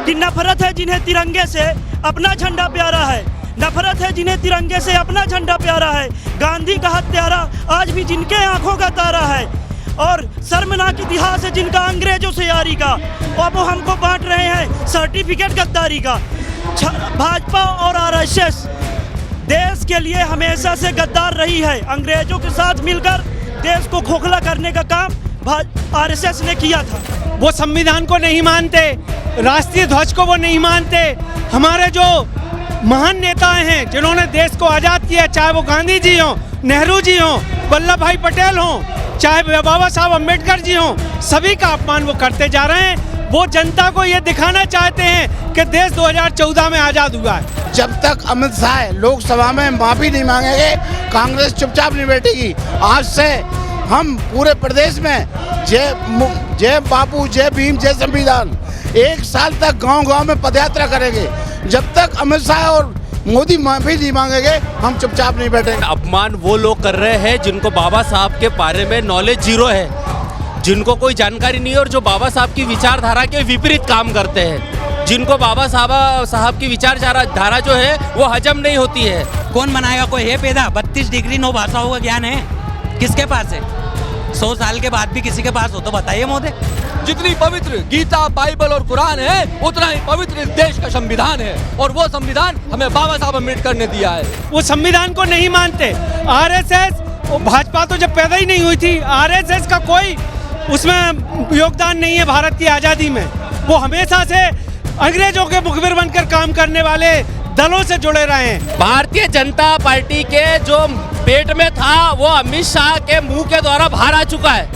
कि नफरत है जिन्हें तिरंगे से अपना झंडा प्यारा है, नफरत है जिन्हें तिरंगे से अपना झंडा प्यारा है। गांधी का हत्यारा आज भी जिनके आंखों का तारा है, और शर्मनाक इतिहास है जिनका अंग्रेजों से यारी का, और वो हमको बांट रहे हैं सर्टिफिकेट गद्दारी का। भाजपा और आरएसएस देश के लिए हमेशा से गद्दार रही है। अंग्रेजों के साथ मिलकर देश को खोखला करने का काम आरएसएस ने किया था। वो संविधान को नहीं मानते, राष्ट्रीय ध्वज को वो नहीं मानते। हमारे जो महान नेता हैं जिन्होंने देश को आज़ाद किया, चाहे वो गांधी जी हों, नेहरू जी हों, वल्लभ भाई पटेल हों, चाहे बाबा साहब अम्बेडकर जी हों, सभी का अपमान वो करते जा रहे हैं। वो जनता को ये दिखाना चाहते हैं कि देश 2014 में आज़ाद हुआ है। जब तक अमित शाह लोकसभा में माफी नहीं मांगेंगे, कांग्रेस चुपचाप नहीं बैठेगी। आज से हम पूरे प्रदेश में जय बापू, जय भीम, जय संविधान 1 साल तक गांव-गांव में पदयात्रा करेंगे। जब तक अमित शाह और मोदी माफी नहीं मांगेंगे, हम चुपचाप नहीं बैठेंगे। अपमान वो लोग कर रहे हैं जिनको बाबा साहब के बारे में नॉलेज जीरो है, जिनको कोई जानकारी नहीं है और जो बाबा साहब की विचारधारा के विपरीत काम करते हैं, जिनको बाबा साहब की विचारधारा जो है वो हजम नहीं होती है। कौन बनाएगा? कोई है पैदा? 32 डिग्री 9 भाषाओं का ज्ञान है किसके पास है? 100 साल के बाद भी किसी के पास हो तो बताइए मोदी। जितनी पवित्र गीता, बाइबल और कुरान है, उतना ही पवित्र इस देश का संविधान है, और वो संविधान हमें बाबा साहब अम्बेडकर ने दिया है। वो संविधान को नहीं मानते। आरएसएस, भाजपा तो जब पैदा ही नहीं हुई थी, आरएसएस का कोई उसमें योगदान नहीं है भारत की आज़ादी में। वो हमेशा से अंग्रेजों के मुखबिर बनकर काम करने वाले दलों से जुड़े रहे हैं। भारतीय जनता पार्टी के जो पेट में था वो अमित शाह के मुंह के द्वारा बाहर आ चुका है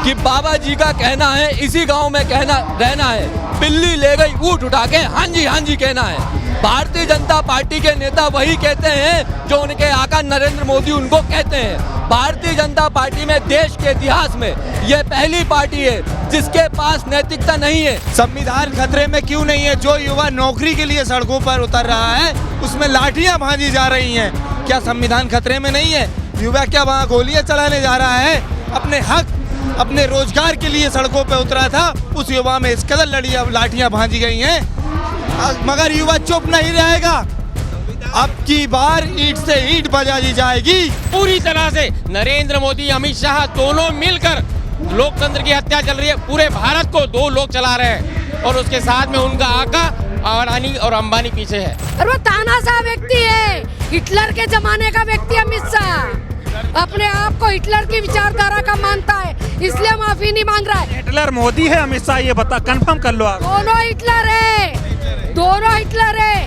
कि बाबा जी का कहना है इसी गांव में कहना रहना है, बिल्ली ले गई ऊँट उठा के हाँ जी कहना है। भारतीय जनता पार्टी के नेता वही कहते हैं जो उनके आका नरेंद्र मोदी उनको कहते हैं। भारतीय जनता पार्टी में देश के इतिहास में ये पहली पार्टी है जिसके पास नैतिकता नहीं है। संविधान खतरे में क्यों नहीं है? जो युवा नौकरी के लिए सड़कों पर उतर रहा है उसमें लाठियां भांजी जा रही हैं। क्या संविधान खतरे में नहीं है? युवा क्या वहाँ गोलियां चलाने जा रहा है? अपने हक, अपने रोजगार के लिए सड़कों पर उतरा था, उस युवा में इस कदर लाठियां भांजी गई हैं, मगर युवा चुप नहीं रहेगा। अब की बार ईंट से ईंट बजाई जाएगी। पूरी तरह से नरेंद्र मोदी, अमित शाह दोनों मिलकर लोकतंत्र की हत्या चल रही है। पूरे भारत को 2 लोग चला रहे हैं और उसके साथ में उनका आका अडानी और अंबानी पीछे है। और वो तानाशाह व्यक्ति है, हिटलर के जमाने का व्यक्ति अमित शाह। अपने आप को हिटलर की विचारधारा का मानता है, इसलिए माफी नहीं मांग रहा है। हिटलर मोदी है अमित शाह, ये बता, कंफर्म कर लो आप। दोनों हिटलर है, दोनों हिटलर है,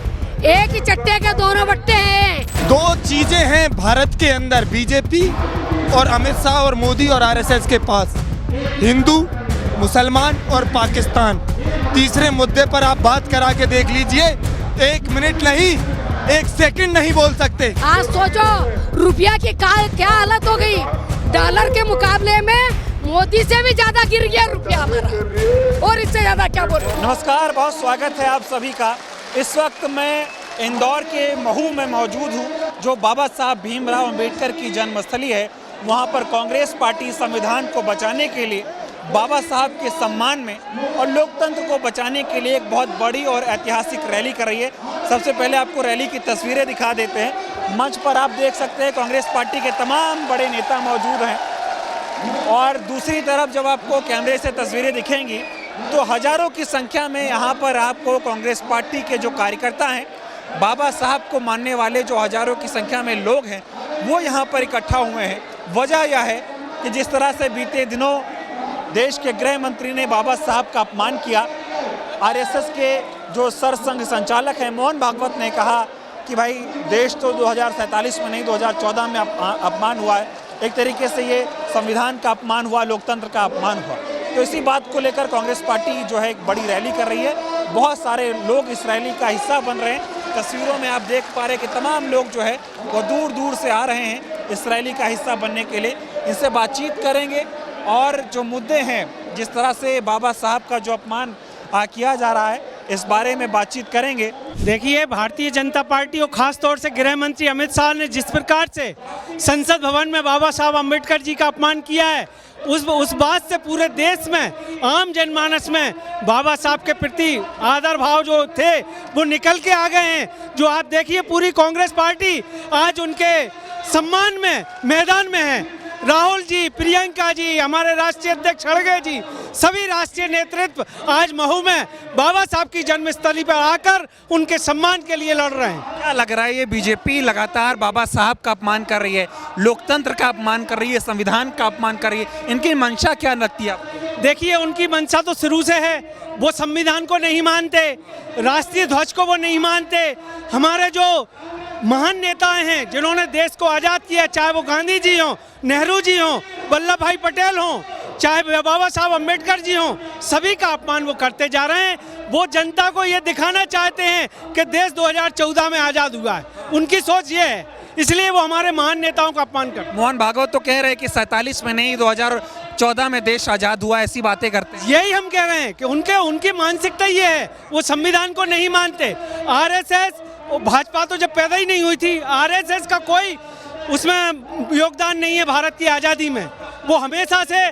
एक ही चट्टे के दोनों बट्टे हैं। 2 चीजें हैं भारत के अंदर, बीजेपी और अमित शाह और मोदी और आरएसएस के पास, हिंदू, मुसलमान और पाकिस्तान। तीसरे मुद्दे पर आप बात करा के देख लीजिए, 1 मिनट नहीं, 1 सेकंड नहीं बोल सकते। आज सोचो रुपया की क्या हालत हो गई, डॉलर के मुकाबले में मोदी से भी ज्यादा गिर गया रुपया हमारा, और इससे ज्यादा क्या बोले। नमस्कार, बहुत स्वागत है आप सभी का। इस वक्त मैं इंदौर के महू में मौजूद हूँ, जो बाबा साहब भीमराव अंबेडकर की जन्मस्थली है। वहाँ पर कांग्रेस पार्टी संविधान को बचाने के लिए, बाबा साहब के सम्मान में और लोकतंत्र को बचाने के लिए एक बहुत बड़ी और ऐतिहासिक रैली कर रही है। सबसे पहले आपको रैली की तस्वीरें दिखा देते हैं। मंच पर आप देख सकते हैं कांग्रेस पार्टी के तमाम बड़े नेता मौजूद हैं, और दूसरी तरफ जब आपको कैमरे से तस्वीरें दिखेंगी तो हज़ारों की संख्या में यहाँ पर आपको कांग्रेस पार्टी के जो कार्यकर्ता हैं, बाबा साहब को मानने वाले जो हज़ारों की संख्या में लोग हैं, वो यहाँ पर इकट्ठा हुए हैं। वजह यह है कि जिस तरह से बीते दिनों देश के गृह मंत्री ने बाबा साहब का अपमान किया, आरएसएस के जो सरसंघ संचालक हैं मोहन भागवत ने कहा कि भाई देश तो 2047 में नहीं 2014 में अपमान हुआ है। एक तरीके से ये संविधान का अपमान हुआ, लोकतंत्र का अपमान हुआ। तो इसी बात को लेकर कांग्रेस पार्टी जो है एक बड़ी रैली कर रही है। बहुत सारे लोग इस रैली का हिस्सा बन रहे हैं। तस्वीरों में आप देख पा रहे हैं कि तमाम लोग जो है वो दूर दूर से आ रहे हैं इस रैली का हिस्सा बनने के लिए। इनसे बातचीत करेंगे और जो मुद्दे हैं, जिस तरह से बाबा साहब का जो अपमान किया जा रहा है, इस बारे में बातचीत करेंगे। देखिए, भारतीय जनता पार्टी और खास तौर से गृह मंत्री अमित शाह ने जिस प्रकार से संसद भवन में बाबा साहब अम्बेडकर जी का अपमान किया है, उस बात से पूरे देश में, आम जनमानस में बाबा साहब के प्रति आदर भाव जो थे वो निकल के आ गए हैं। जो आप देखिए, पूरी कांग्रेस पार्टी आज उनके सम्मान में मैदान में है। राहुल जी, प्रियंका जी, हमारे राष्ट्रीय अध्यक्ष खड़गे जी, सभी राष्ट्रीय नेतृत्व आज महू में बाबा साहब की जन्मस्थली पर आकर उनके सम्मान के लिए लड़ रहे हैं। क्या लग रहा है, ये बीजेपी लगातार बाबा साहब का अपमान कर रही है, लोकतंत्र का अपमान कर रही है, संविधान का अपमान कर रही है, इनकी मंशा क्या लगती है आपको? देखिए, उनकी मंशा तो शुरू से है, वो संविधान को नहीं मानते, राष्ट्रीय ध्वज को वो नहीं मानते। हमारे जो महान नेता हैं जिन्होंने देश को आज़ाद किया, चाहे वो गांधी जी हों, नेहरू जी हों, वल्लभ भाई पटेल हों, चाहे बाबा साहब अम्बेडकर जी हों, सभी का अपमान वो करते जा रहे हैं। वो जनता को ये दिखाना चाहते हैं कि देश 2014 में आज़ाद हुआ है, उनकी सोच ये है, इसलिए वो हमारे महान नेताओं का अपमान करते हैं। मोहन भागवत तो कह रहे हैं कि 47 में नहीं, 2014 में देश आज़ाद हुआ, ऐसी बातें करते हैं। यही हम कह रहे हैं कि उनकी मानसिकता ये है, वो संविधान को नहीं मानते। आरएसएस, भाजपा तो जब पैदा ही नहीं हुई थी, आरएसएस का कोई उसमें योगदान नहीं है भारत की आज़ादी में। वो हमेशा से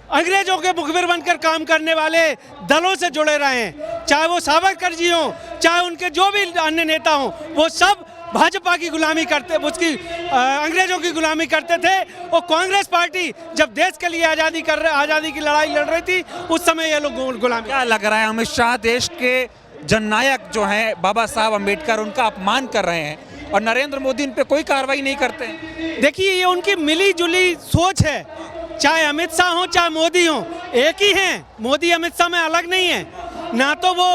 अंग्रेजों के मुखबिर बनकर काम करने वाले दलों से जुड़े रहे हैं, चाहे वो सावरकर जी हों, चाहे उनके जो भी अन्य नेता हों, वो सब भाजपा की गुलामी करते, उसकी अंग्रेजों की गुलामी करते थे। और कांग्रेस पार्टी जब देश के लिए आज़ादी की लड़ाई लड़ रही थी, उस समय ये लोग गुलामी। क्या लग रहा है, अमित शाह देश के जननायक जो हैं बाबा साहब अम्बेडकर, उनका अपमान कर रहे हैं और नरेंद्र मोदी इन पे कोई कार्रवाई नहीं करते हैं? देखिए, ये उनकी मिली जुली सोच है, चाहे अमित शाह हो चाहे मोदी हो, एक ही हैं। मोदी अमित शाह में अलग नहीं है, ना तो वो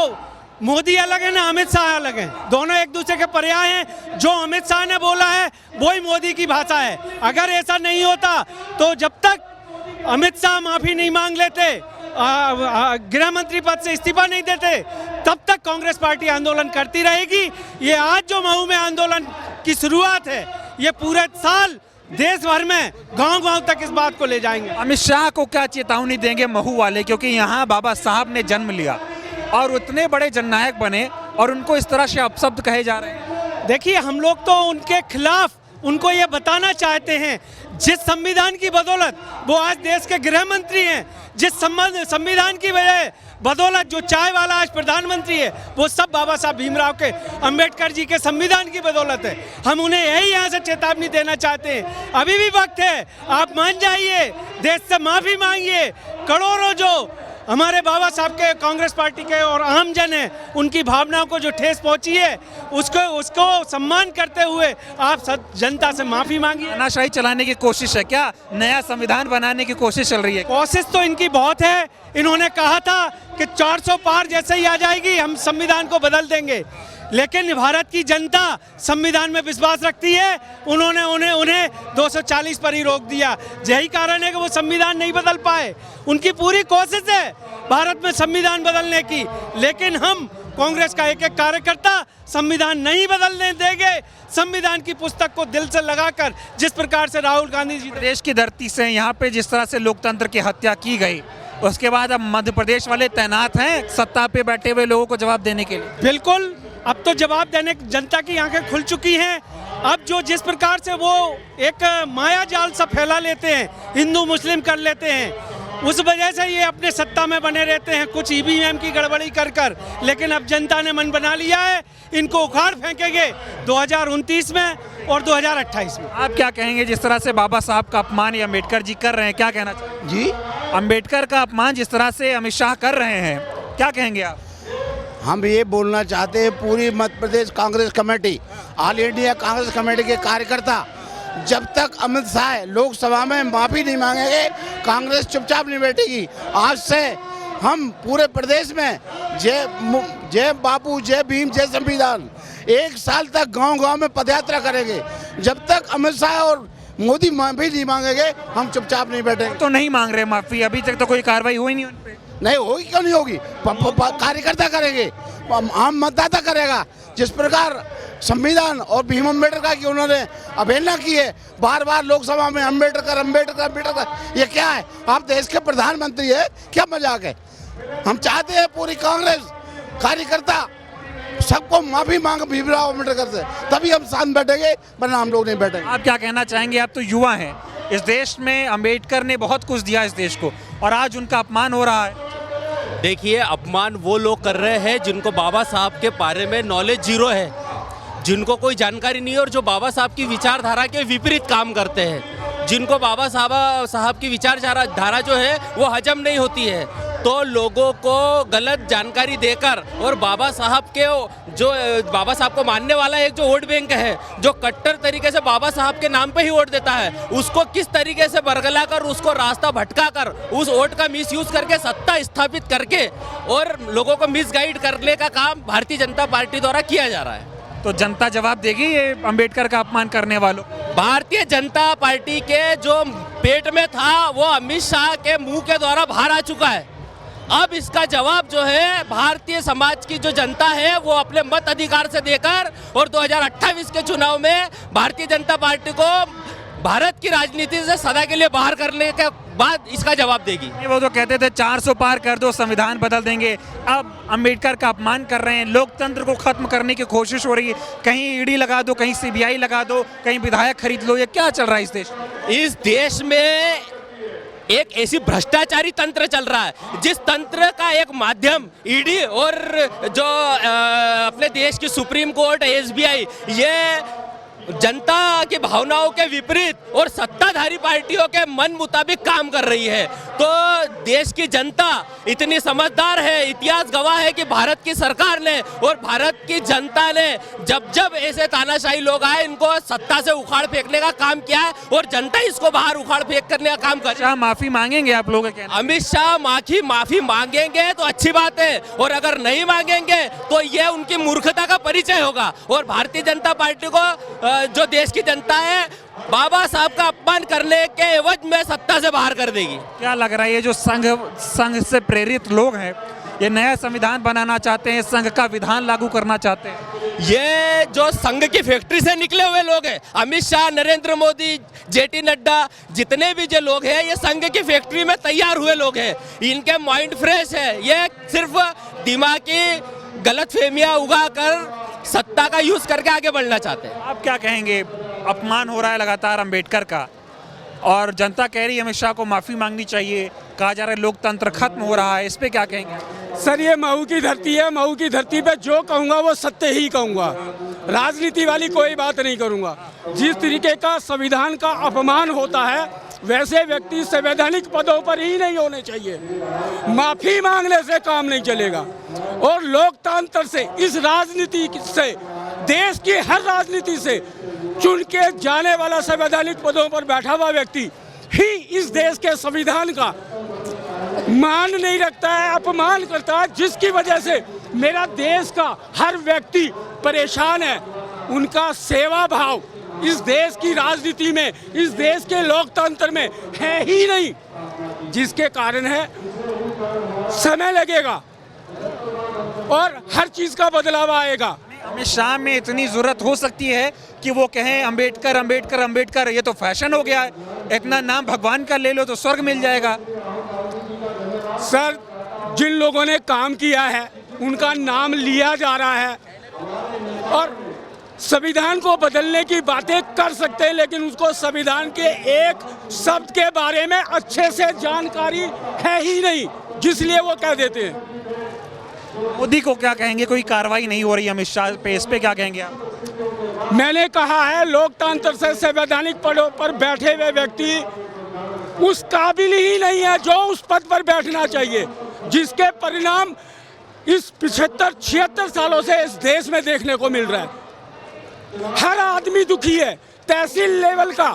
मोदी अलग है ना अमित शाह अलग है, दोनों एक दूसरे के पर्याय हैं। जो अमित शाह ने बोला है वही मोदी की भाषा है। अगर ऐसा नहीं होता तो जब तक अमित शाह माफ़ी नहीं मांग लेते, गृह मंत्री पद से इस्तीफा नहीं देते, तब तक कांग्रेस पार्टी आंदोलन करती रहेगी। ये आज जो महू में आंदोलन की शुरुआत है, ये पूरे साल देश भर में गांव-गांव तक इस बात को ले जाएंगे। अमित शाह को क्या चेतावनी देंगे महू वाले, क्योंकि यहाँ बाबा साहब ने जन्म लिया और उतने बड़े जननायक बने और उनको इस तरह से अपशब्द कहे जा रहे हैं? देखिए, हम लोग तो उनके खिलाफ उनको ये बताना चाहते हैं, जिस संविधान की बदौलत वो आज देश के गृह मंत्री हैं, जिस संविधान की वजह बदौलत जो चाय वाला आज प्रधानमंत्री है, वो सब बाबा साहब भीमराव के अम्बेडकर जी के संविधान की बदौलत है। हम उन्हें यही यहाँ से चेतावनी देना चाहते हैं, अभी भी वक्त है, आप मान जाइए, देश से माफ़ी मांगिए। करोड़ों जो हमारे बाबा साहब के, कांग्रेस पार्टी के और आम जन है, उनकी भावनाओं को जो ठेस पहुंची है, उसको सम्मान करते हुए आप जनता से माफ़ी मांगिए। तानाशाही चलाने की कोशिश है क्या? नया संविधान बनाने की कोशिश चल रही है? कोशिश तो इनकी बहुत है। इन्होंने कहा था कि 400 पार जैसे ही आ जाएगी हम संविधान को बदल देंगे, लेकिन भारत की जनता संविधान में विश्वास रखती है। उन्होंने उन्हें 240 पर ही रोक दिया। यही कारण है कि वो संविधान नहीं बदल पाए। उनकी पूरी कोशिश है भारत में संविधान बदलने की, लेकिन हम कांग्रेस का एक एक कार्यकर्ता संविधान नहीं बदलने देंगे। संविधान की पुस्तक को दिल से लगाकर, जिस प्रकार से राहुल गांधी जी देश की धरती से यहाँ पे जिस तरह से लोकतंत्र की हत्या की गई, उसके बाद अब मध्य प्रदेश वाले तैनात हैं सत्ता पे बैठे हुए लोगों को जवाब देने के लिए? बिल्कुल, अब तो जवाब देने जनता की आंखें खुल चुकी हैं। अब जो जिस प्रकार से वो एक माया जाल सा फैला लेते हैं, हिंदू मुस्लिम कर लेते हैं, उस वजह से ये अपने सत्ता में बने रहते हैं, कुछ ईवीएम की गड़बड़ी कर। लेकिन अब जनता ने मन बना लिया है, इनको उखाड़ फेंकेंगे 2029 में और 2028 में। आप क्या कहेंगे जिस तरह से बाबा साहब का अपमान ये अम्बेडकर जी कर रहे हैं, क्या कहना चाहिए जी? अम्बेडकर का अपमान जिस तरह से अमित शाह कर रहे हैं, क्या कहेंगे आप? हम ये बोलना चाहते हैं, पूरी Madhya Pradesh Congress committee, all India Congress committee के कार्यकर्ता, जब तक अमित शाह लोकसभा में माफ़ी नहीं मांगेंगे, कांग्रेस चुपचाप नहीं बैठेगी। आज से हम पूरे प्रदेश में जय बापू, जय भीम, जय संविधान, 1 साल तक गांव-गांव में पदयात्रा करेंगे। जब तक अमित शाह और मोदी माफ़ी नहीं मांगेंगे, हम चुपचाप नहीं बैठेंगे। तो नहीं मांग रहे माफ़ी, अभी तक तो कोई कार्रवाई हुई नहीं उन पे। नहीं होगी, क्यों नहीं होगी? कार्यकर्ता करेंगे, आम मतदाता करेगा। जिस प्रकार संविधान और भीम अम्बेडकर की उन्होंने अवहेलना की है, बार बार लोकसभा में अम्बेडकर, ये क्या है? आप देश के प्रधानमंत्री है, क्या मजाक है? हम चाहते हैं पूरी कांग्रेस कार्यकर्ता सबको माफी मांग भीमराव अम्बेडकर से, तभी हम साथ बैठेंगे, वरना हम लोग नहीं बैठेंगे। आप क्या कहना चाहेंगे? आप तो युवा हैं, इस देश में अंबेडकर ने बहुत कुछ दिया इस देश को, और आज उनका अपमान हो रहा है। देखिए, अपमान वो लोग कर रहे हैं जिनको बाबा साहब के बारे में नॉलेज जीरो है, जिनको कोई जानकारी नहीं है और जो बाबा साहब की विचारधारा के विपरीत काम करते हैं, जिनको बाबा साहब की विचारधारा जो है वो हजम नहीं होती है, तो लोगों को गलत जानकारी देकर और बाबा साहब को मानने वाला एक जो वोट बैंक है, जो कट्टर तरीके से बाबा साहब के नाम पे ही वोट देता है, उसको किस तरीके से बरगला कर, उसको रास्ता भटका कर, उस वोट का मिसयूज करके सत्ता स्थापित करके और लोगों को मिसगाइड करने का काम भारतीय जनता पार्टी द्वारा किया जा रहा है। तो जनता जवाब देगी ये अंबेडकर का अपमान करने वालों? भारतीय जनता पार्टी के जो पेट में था वो अमित शाह के मुंह के द्वारा बाहर आ चुका है। अब इसका जवाब जो है भारतीय समाज की जो जनता है वो अपने मत अधिकार से देकर और 2028 के चुनाव में भारतीय जनता पार्टी को भारत की राजनीति से सदा के लिए बाहर करने के बाद इसका जवाब देगी। वो तो कहते थे 400 पार कर दो संविधान बदल देंगे, अब अंबेडकर का अपमान कर रहे हैं, लोकतंत्र को खत्म करने की कोशिश हो रही है, कहीं ईडी लगा दो, कहीं सीबीआई लगा दो, कहीं विधायक खरीद लो। ये क्या चल रहा है इस देश में? इस देश में एक ऐसी भ्रष्टाचारी तंत्र चल रहा है जिस तंत्र का एक माध्यम ईडी और जो अपने देश की सुप्रीम कोर्ट, एसबीआई, ये जनता की भावनाओं के विपरीत और सत्ताधारी पार्टियों के मन मुताबिक काम कर रही है। तो देश की जनता इतनी समझदार है, इतिहास गवाह है कि भारत की सरकार ने और भारत की जनता ने जब जब ऐसे तानाशाही लोग आए इनको सत्ता से उखाड़ फेंकने का काम किया है और जनता इसको बाहर उखाड़ फेंक करने का काम कर। शाह माफी मांगेंगे आप लोग? अमित शाह माफी मांगेंगे तो अच्छी बात है, और अगर नहीं मांगेंगे तो यह उनकी मूर्खता का परिचय होगा। और भारतीय जनता पार्टी को जो देश की जनता है बाबा साहब का अपमान करने के एवज में सत्ता से बाहर कर देगी। क्या लग रहा है ये जो संघ से प्रेरित लोग हैं, ये नया संविधान बनाना चाहते हैं, संघ का विधान लागू करना चाहते हैं? ये जो संघ की फैक्ट्री से निकले हुए लोग हैं, अमित शाह, नरेंद्र मोदी, जेटी नड्डा, जितने भी जो लोग हैं ये संघ की फैक्ट्री में तैयार हुए लोग हैं। इनके माइंड फ्रेश है, ये सिर्फ दिमागी गलतफहमियां उगाकर सत्ता का यूज करके आगे बढ़ना चाहते हैं। आप क्या कहेंगे? अपमान हो रहा है लगातार अंबेडकर का और जनता कह रही है अमित शाह को माफी मांगनी चाहिए, कहा जा रहा है लोकतंत्र खत्म हो रहा है, इस पे क्या कहेंगे? सर, ये मऊ की धरती है, मऊ की धरती पे जो कहूँगा वो सत्य ही कहूँगा, राजनीति वाली कोई बात नहीं करूँगा। जिस तरीके का संविधान का अपमान होता है वैसे व्यक्ति संवैधानिक पदों पर ही नहीं होने चाहिए। माफी मांगने से काम नहीं चलेगा और लोकतंत्र से, इस राजनीति से, देश की हर राजनीति से चुन के जाने वाला संवैधानिक पदों पर बैठा हुआ व्यक्ति ही इस देश के संविधान का मान नहीं रखता है, अपमान करता है, जिसकी वजह से मेरा देश का हर व्यक्ति परेशान है। उनका सेवा भाव इस देश की राजनीति में, इस देश के लोकतंत्र में है ही नहीं, जिसके कारण है समय लगेगा और हर चीज का बदलाव आएगा। अमित शाह में इतनी जरूरत हो सकती है कि वो कहें अंबेडकर अंबेडकर अंबेडकर, ये तो फैशन हो गया है, इतना नाम भगवान का ले लो तो स्वर्ग मिल जाएगा। सर, जिन लोगों ने काम किया है उनका नाम लिया जा रहा है और संविधान को बदलने की बातें कर सकते हैं, लेकिन उसको संविधान के एक शब्द के बारे में अच्छे से जानकारी है ही नहीं, जिसलिए वो कह देते हैं। मोदी को क्या कहेंगे? कोई कार्रवाई नहीं हो रही अमित शाह पे, इस पे क्या कहेंगे आप? मैंने कहा है लोकतंत्र से संवैधानिक पदों पर बैठे हुए व्यक्ति उस काबिल ही नहीं है जो उस पद पर बैठना चाहिए, जिसके परिणाम इस 75-76 सालों से इस देश में देखने को मिल रहा है। हर आदमी दुखी है, तहसील लेवल का,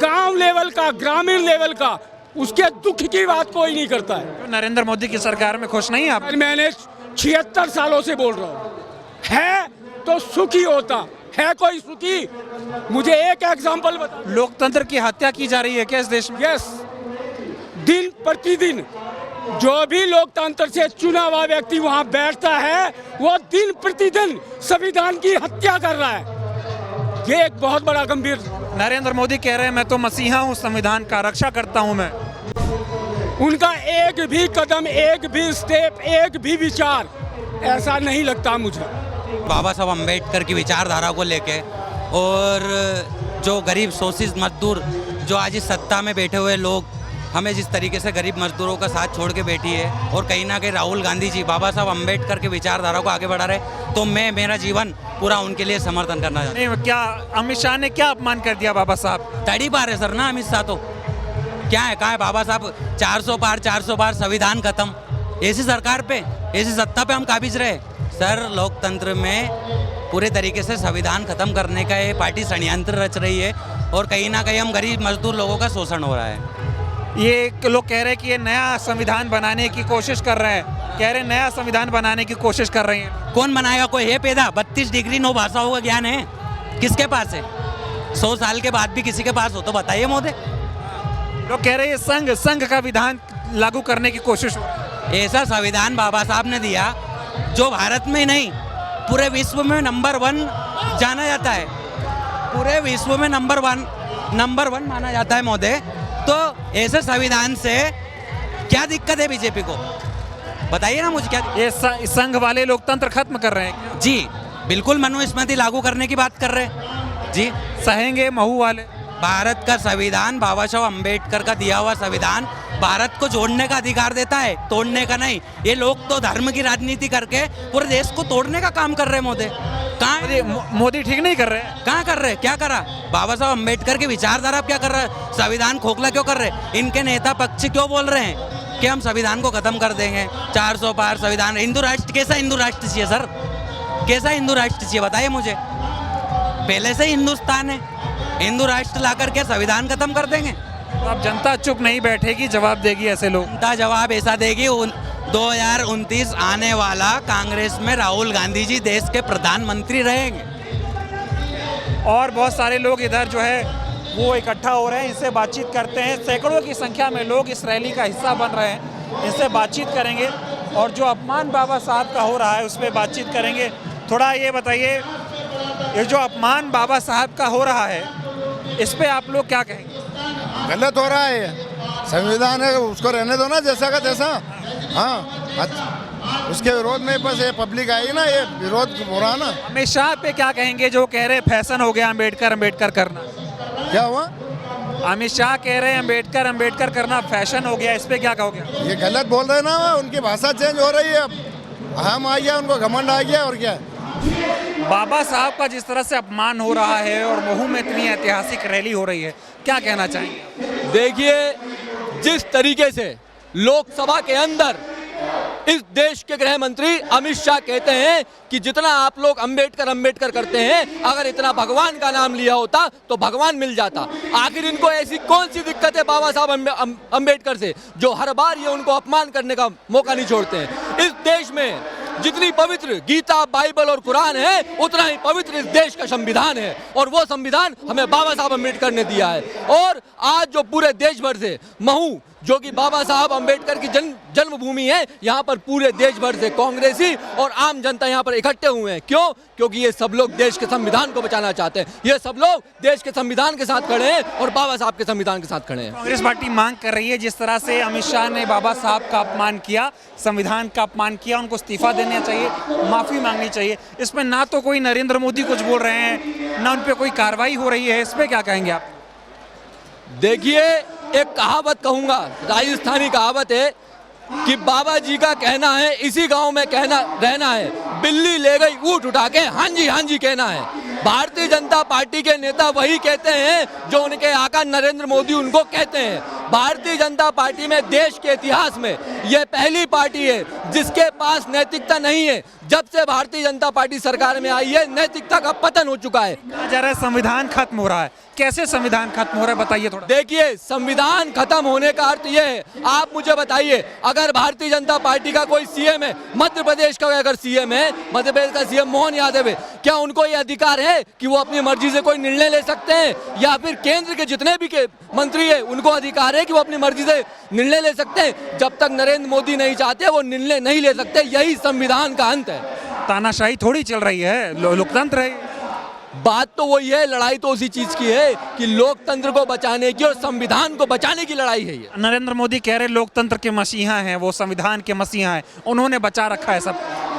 गांव लेवल का, ग्रामीण लेवल का, उसके दुख की बात कोई नहीं करता है। नरेंद्र मोदी की सरकार में खुश नहीं आप? मैंने 76 सालों से बोल रहा हूँ, है तो सुखी होता है, कोई सुखी? मुझे एक एग्जांपल बता। लोकतंत्र की हत्या की जा रही है क्या इस देश में? यस, दिन प्रतिदिन जो भी लोकतंत्र से चुना हुआ व्यक्ति वहां बैठता है वो दिन प्रतिदिन संविधान की हत्या कर रहा है। ये एक बहुत बड़ा गंभीर। नरेंद्र मोदी कह रहे हैं मैं तो मसीहा हूँ, संविधान का रक्षा करता हूँ मैं। उनका एक भी कदम, एक भी स्टेप, एक भी विचार ऐसा नहीं लगता मुझे। बाबा साहब अम्बेडकर की विचारधारा को लेके और जो गरीब शोषित मजदूर जो आज इस सत्ता में बैठे हुए लोग हमें जिस तरीके से गरीब मजदूरों का साथ छोड़ के बैठी है और कहीं ना कहीं राहुल गांधी जी बाबा साहब अम्बेडकर की विचारधारा को आगे बढ़ा रहे, तो मैं मेरा जीवन पूरा उनके लिए समर्थन करना चाहता नहीं, क्या अमित शाह ने क्या अपमान कर दिया बाबा साहब? हूँ। तड़ी पार है सर ना अमित शाह, तो क्या है कहा है बाबा साहब 400 पार संविधान खत्म। ऐसी सरकार पे ऐसी सत्ता पे हम काबिज रहे सर। लोकतंत्र में पूरे तरीके से संविधान खत्म करने का ये पार्टी षड्यंत्र रच रही है और कहीं ना कहीं हम गरीब मजदूर लोगों का शोषण हो रहा है। ये लोग कह रहे हैं कि ये नया संविधान बनाने की कोशिश कर रहे हैं, कह रहे हैं नया संविधान बनाने की कोशिश कर रहे हैं। कौन बनाएगा? कोई है पैदा? 32 डिग्री 9 भाषाओं का ज्ञान है किसके पास है? 100 साल के बाद भी किसी के पास हो तो बताइए मोदी। लोग कह रहे हैं संघ का विधान लागू करने की कोशिश हो रही है। ऐसा संविधान बाबा साहब ने दिया जो भारत में ही नहीं पूरे विश्व में नंबर 1 जाना जाता है। पूरे विश्व में नंबर वन माना जाता है महोदय। तो ऐसे संविधान से क्या दिक्कत है बीजेपी को? बताइए ना मुझे क्या। ये संघ वाले लोकतंत्र खत्म कर रहे हैं जी बिल्कुल, मनुस्मृति लागू करने की बात कर रहे हैं जी। सहेंगे महू वाले। भारत का संविधान, बाबा साहब अम्बेडकर का दिया हुआ संविधान भारत को जोड़ने का अधिकार देता है, तोड़ने का नहीं। ये लोग तो धर्म की राजनीति करके पूरे देश को तोड़ने का काम कर रहे हैं मोदी। कहाँ मोदी ठीक नहीं कर रहे हैं? कहाँ कर रहे? क्या करा बाबा साहब अम्बेडकर की विचारधारा क्या कर रहा है? संविधान खोखला क्यों कर रहे? इनके नेता पक्ष क्यों बोल रहे हैं कि हम संविधान को खत्म कर देंगे? 400 पार संविधान। हिंदू राष्ट्र कैसा हिंदू राष्ट्र चाहिए सर? कैसा हिंदू राष्ट्र चाहिए बताइए मुझे? पहले से हिंदुस्तान है, हिंदू राष्ट्र लाकर के संविधान खत्म कर देंगे? तो अब जनता चुप नहीं बैठेगी, जवाब देगी ऐसे लोग। जनता जवाब ऐसा देगी। 2029 आने वाला कांग्रेस में राहुल गांधी जी देश के प्रधानमंत्री रहेंगे। और बहुत सारे लोग इधर जो है वो इकट्ठा हो रहे हैं, इनसे बातचीत करते हैं। सैकड़ों की संख्या में लोग इस रैली का हिस्सा बन रहे हैं, इनसे बातचीत करेंगे और जो अपमान बाबा साहब का हो रहा है उस पर बातचीत करेंगे। थोड़ा ये बताइए, ये जो अपमान बाबा साहब का हो रहा है इस पे आप लोग क्या कहेंगे? गलत हो रहा है। संविधान है उसको रहने दो ना जैसा का तैसा। हाँ, उसके विरोध में बस ये पब्लिक आई ना, ये विरोध हो रहा ना। अमित शाह पे क्या कहेंगे जो कह रहे फैशन हो गया अम्बेडकर करना? क्या हुआ? अमित शाह कह रहे हैं अम्बेडकर करना फैशन हो गया, इस पे क्या कहोगे? ये गलत बोल रहे ना, उनकी भाषा चेंज हो रही है। अब हम आ गया, उनको घमंड आ गया और क्या। बाबा साहब का जिस तरह से अपमान हो रहा है और महू में इतनी ऐतिहासिक रैली हो रही है, क्या कहना चाहेंगे? देखिए, जिस तरीके से लोकसभा के अंदर इस देश के गृह मंत्री अमित शाह कहते हैं कि जितना आप लोग अम्बेडकर करते हैं, अगर इतना भगवान का नाम लिया होता तो भगवान मिल जाता। आखिर इनको ऐसी कौन सी दिक्कत है बाबा साहब अम्बेडकर से जो हर बार ये उनको अपमान करने का मौका नहीं छोड़ते हैं? इस देश में जितनी पवित्र गीता, बाइबल और कुरान है, उतना ही पवित्र इस देश का संविधान है और वो संविधान हमें बाबा साहब अम्बेडकर ने दिया है। और आज जो पूरे देश भर से महू, जो कि बाबा साहब अम्बेडकर की जन्मभूमि है, यहाँ पर पूरे देश भर से कांग्रेसी और आम जनता यहाँ पर इकट्ठे हुए हैं। क्यों? क्योंकि ये सब लोग देश के संविधान को बचाना चाहते हैं। ये सब लोग देश के संविधान के साथ खड़े हैं और बाबा साहब के संविधान के साथ खड़े हैं। कांग्रेस पार्टी मांग कर रही है, जिस तरह से अमित शाह ने बाबा साहब का अपमान किया, संविधान का अपमान किया, उनको इस्तीफा देना चाहिए, माफी मांगनी चाहिए। इसमें ना तो कोई नरेंद्र मोदी कुछ बोल रहे हैं, ना उन पर कोई कार्रवाई हो रही है। इस पर क्या कहेंगे आप? देखिए, एक कहावत कहूंगा, राजस्थानी कहावत है कि बाबा जी का कहना है इसी गांव में कहना रहना है, बिल्ली ले गई ऊँट उठा के हाँ जी कहना है। भारतीय जनता पार्टी के नेता वही कहते हैं जो उनके आका नरेंद्र मोदी उनको कहते हैं। भारतीय जनता पार्टी में देश के इतिहास में यह पहली पार्टी है जिसके पास नैतिकता नहीं है। जब से भारतीय जनता पार्टी सरकार में आई है, नैतिकता का पतन हो चुका है। कहा जा रहा है संविधान खत्म हो रहा है, कैसे संविधान खत्म हो रहा है बताइए थोड़ा। देखिए, संविधान खत्म होने का अर्थ यह है, आप मुझे बताइए, अगर भारतीय जनता पार्टी का कोई सीएम है, मध्य प्रदेश का अगर सीएम है, मध्य प्रदेश का सीएम मोहन यादव है, क्या उनको ये अधिकार है कि वो अपनी मर्जी से कोई निर्णय ले सकते हैं? या फिर केंद्र के जितने भी मंत्री है उनको अधिकार है कि वो अपनी मर्जी से निर्णय ले सकते हैं? जब तक नरेंद्र मोदी नहीं चाहते वो निर्णय नहीं ले सकते। यही संविधान का अंत है। तानाशाही थोड़ी चल रही है, लोकतंत्र है। बात तो वही है, लड़ाई तो उसी चीज की है कि लोकतंत्र को बचाने की और संविधान को बचाने की लड़ाई है ये। नरेंद्र मोदी कह रहे लोकतंत्र के मसीहा हैं, वो संविधान के मसीहा हैं, उन्होंने बचा रखा है सब।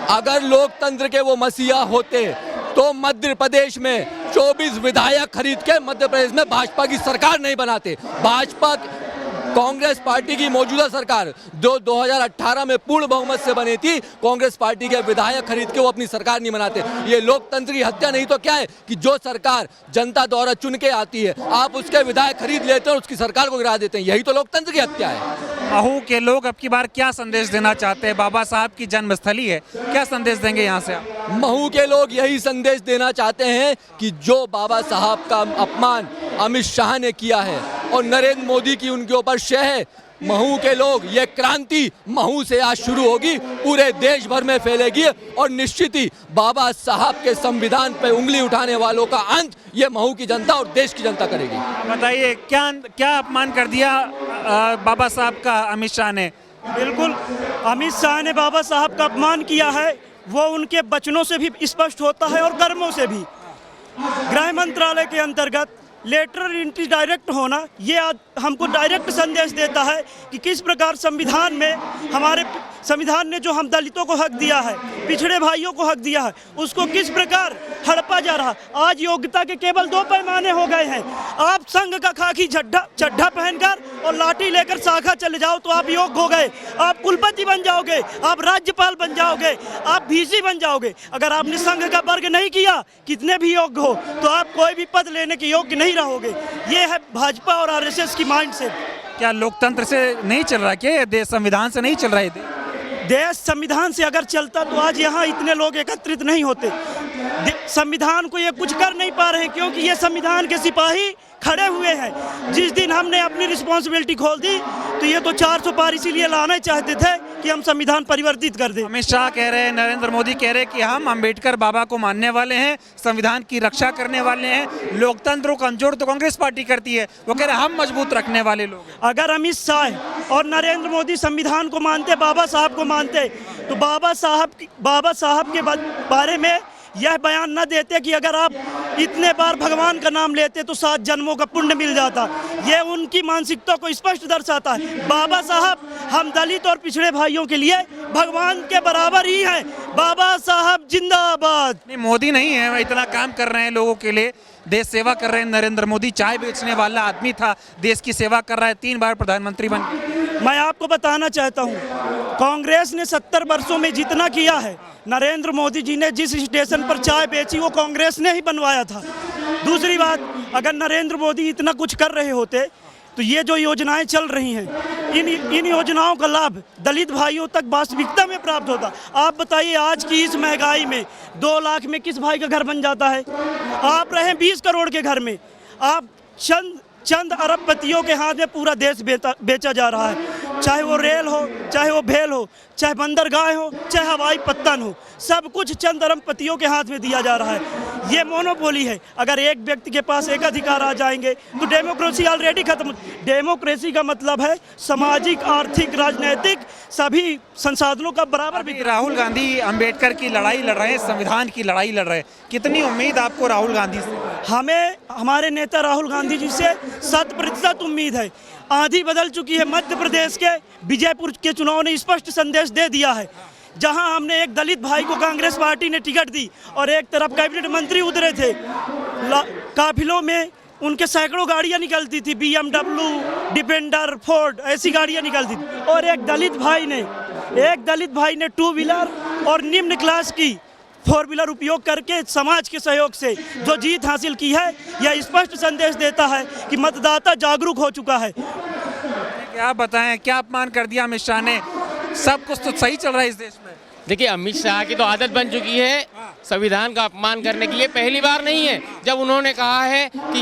अगर लोकतंत्र के वो मसीहा होते तो मध्य प्रदेश में 24 विधायक खरीद के मध्य प्रदेश में भाजपा की सरकार नहीं बनाते। भाजपा कांग्रेस पार्टी की मौजूदा सरकार जो 2018 में पूर्ण बहुमत से बनी थी, कांग्रेस पार्टी के विधायक खरीद के वो अपनी सरकार नहीं बनाते। ये लोकतंत्र की हत्या नहीं तो क्या है कि जो सरकार जनता द्वारा चुन के आती है आप उसके विधायक खरीद लेते हैं और उसकी सरकार को गिरा देते हैं। यही तो लोकतंत्र की हत्या है। महू के लोग अब की बार क्या संदेश देना चाहते हैं? बाबा साहब की जन्मस्थली है, क्या संदेश देंगे यहाँ से आप? महू के लोग यही संदेश देना चाहते हैं कि जो बाबा साहब का अपमान अमित शाह ने किया है और नरेंद्र मोदी की उनके ऊपर शय है, महू के लोग ये क्रांति महू से आज शुरू होगी, पूरे देश भर में फैलेगी और निश्चित ही बाबा साहब के संविधान पे उंगली उठाने वालों का अंत ये महू की जनता और देश की जनता करेगी। बताइए क्या क्या अपमान कर दिया बाबा साहब का अमित शाह ने? बिल्कुल, अमित शाह ने बाबा साहब का अपमान किया है, वो उनके वचनों से भी स्पष्ट होता है और कर्मों से भी। गृह मंत्रालय के अंतर्गत लेटर एंट्री डायरेक्ट होना ये हमको डायरेक्ट संदेश देता है कि किस प्रकार संविधान में हमारे संविधान ने जो हम दलितों को हक दिया है, पिछड़े भाइयों को हक दिया है, उसको किस प्रकार हड़पा जा रहा। आज योग्यता के केवल 2 पैमाने हो गए हैं। आप संघ का खाकी चड्ढा पहनकर और लाठी लेकर शाखा चले जाओ तो आप योग्य हो गए, आप कुलपति बन जाओगे, आप राज्यपाल बन जाओगे, आप VC बन जाओगे। अगर आपने संघ का वर्ग नहीं किया, कितने भी योग्य हो, तो आप कोई भी पद लेने के योग्य नहीं रहोगे। ये है भाजपा और RSS की माइंडसेट। क्या लोकतंत्र से नहीं चल रहा? क्या देश संविधान से नहीं चल रहा है? देश संविधान से अगर चलता तो आज यहाँ इतने लोग एकत्रित नहीं होते। संविधान को ये कुछ कर नहीं पा रहे हैं क्योंकि ये संविधान के सिपाही खड़े हुए हैं। जिस दिन हमने अपनी रिस्पॉन्सिबिलिटी खोल दी तो ये तो 400 पार इसीलिए लाना चाहते थे कि हम संविधान परिवर्तित कर दें। अमित शाह कह रहे हैं, नरेंद्र मोदी कह रहे हैं कि हम अंबेडकर बाबा को मानने वाले हैं, संविधान की रक्षा करने वाले हैं। लोकतंत्र को कमजोर तो कांग्रेस पार्टी करती है, वो कह रहे हैं हम मजबूत रखने वाले लोग। अगर अमित शाह और नरेंद्र मोदी संविधान को मानते, बाबा साहब को मानते, तो बाबा साहब के बारे में यह बयान न देते कि अगर आप इतने बार भगवान का नाम लेते तो 7 जन्मों का पुण्य मिल जाता। ये उनकी मानसिकता को स्पष्ट दर्शाता है। बाबा साहब हम दलित और पिछड़े भाइयों के लिए भगवान के बराबर ही हैं। बाबा साहब जिंदाबाद। नहीं, मोदी नहीं है, इतना काम कर रहे हैं लोगों के लिए, देश सेवा कर रहे हैं। नरेंद्र मोदी चाय बेचने वाला आदमी था, देश की सेवा कर रहा है, 3 बार प्रधानमंत्री बन गए। मैं आपको बताना चाहता हूँ, कांग्रेस ने 70 वर्षों में जितना किया है, नरेंद्र मोदी जी ने जिस स्टेशन पर चाय बेची वो कांग्रेस ने ही बनवाया था। दूसरी बात, अगर नरेंद्र मोदी इतना कुछ कर रहे होते तो ये जो योजनाएं चल रही हैं, इन योजनाओं का लाभ दलित भाइयों तक वास्तविकता में प्राप्त होता। आप बताइए, आज की इस महंगाई में 2 लाख में किस भाई का घर बन जाता है? आप रहे 20 करोड़ के घर में, आप चंद अरबपतियों के हाथ में पूरा देश बेचा जा रहा है। चाहे वो रेल हो, चाहे वो भेल हो, चाहे बंदरगाह हो, चाहे हवाई पत्तन हो, सब कुछ चंद अरबपतियों के हाथ में दिया जा रहा है। ये मोनोपोली है। अगर एक व्यक्ति के पास एक अधिकार आ जाएंगे तो डेमोक्रेसी ऑलरेडी खत्म। डेमोक्रेसी का मतलब है सामाजिक, आर्थिक, राजनीतिक सभी संसाधनों का बराबर भी। राहुल गांधी अंबेडकर की लड़ाई लड़ रहे हैं, संविधान की लड़ाई लड़ रहे हैं। कितनी उम्मीद आपको राहुल गांधी से? हमें हमारे नेता राहुल गांधी जी से 100% उम्मीद है। आंधी बदल चुकी है। मध्य प्रदेश के विजयपुर के चुनाव ने स्पष्ट संदेश दे दिया है। जहां हमने एक दलित भाई को कांग्रेस पार्टी ने टिकट दी और एक तरफ कैबिनेट मंत्री उतरे थे, काफिलों में उनके सैकड़ों गाड़ियां निकलती थी, BMW, डिफेंडर, फोर्ड, ऐसी गाड़ियां निकलती थी। और एक दलित भाई ने 2 व्हीलर और निम्न क्लास की 4 व्हीलर उपयोग करके समाज के सहयोग से जो जीत हासिल की है, यह स्पष्ट संदेश देता है कि मतदाता जागरूक हो चुका है। क्या बताएं, क्या अपमान कर दिया अमित शाह ने? सब कुछ तो सही चल रहा है इस देश में। देखिए, अमित शाह की तो आदत बन चुकी है संविधान का अपमान करने की। ये पहली बार नहीं है जब उन्होंने कहा है कि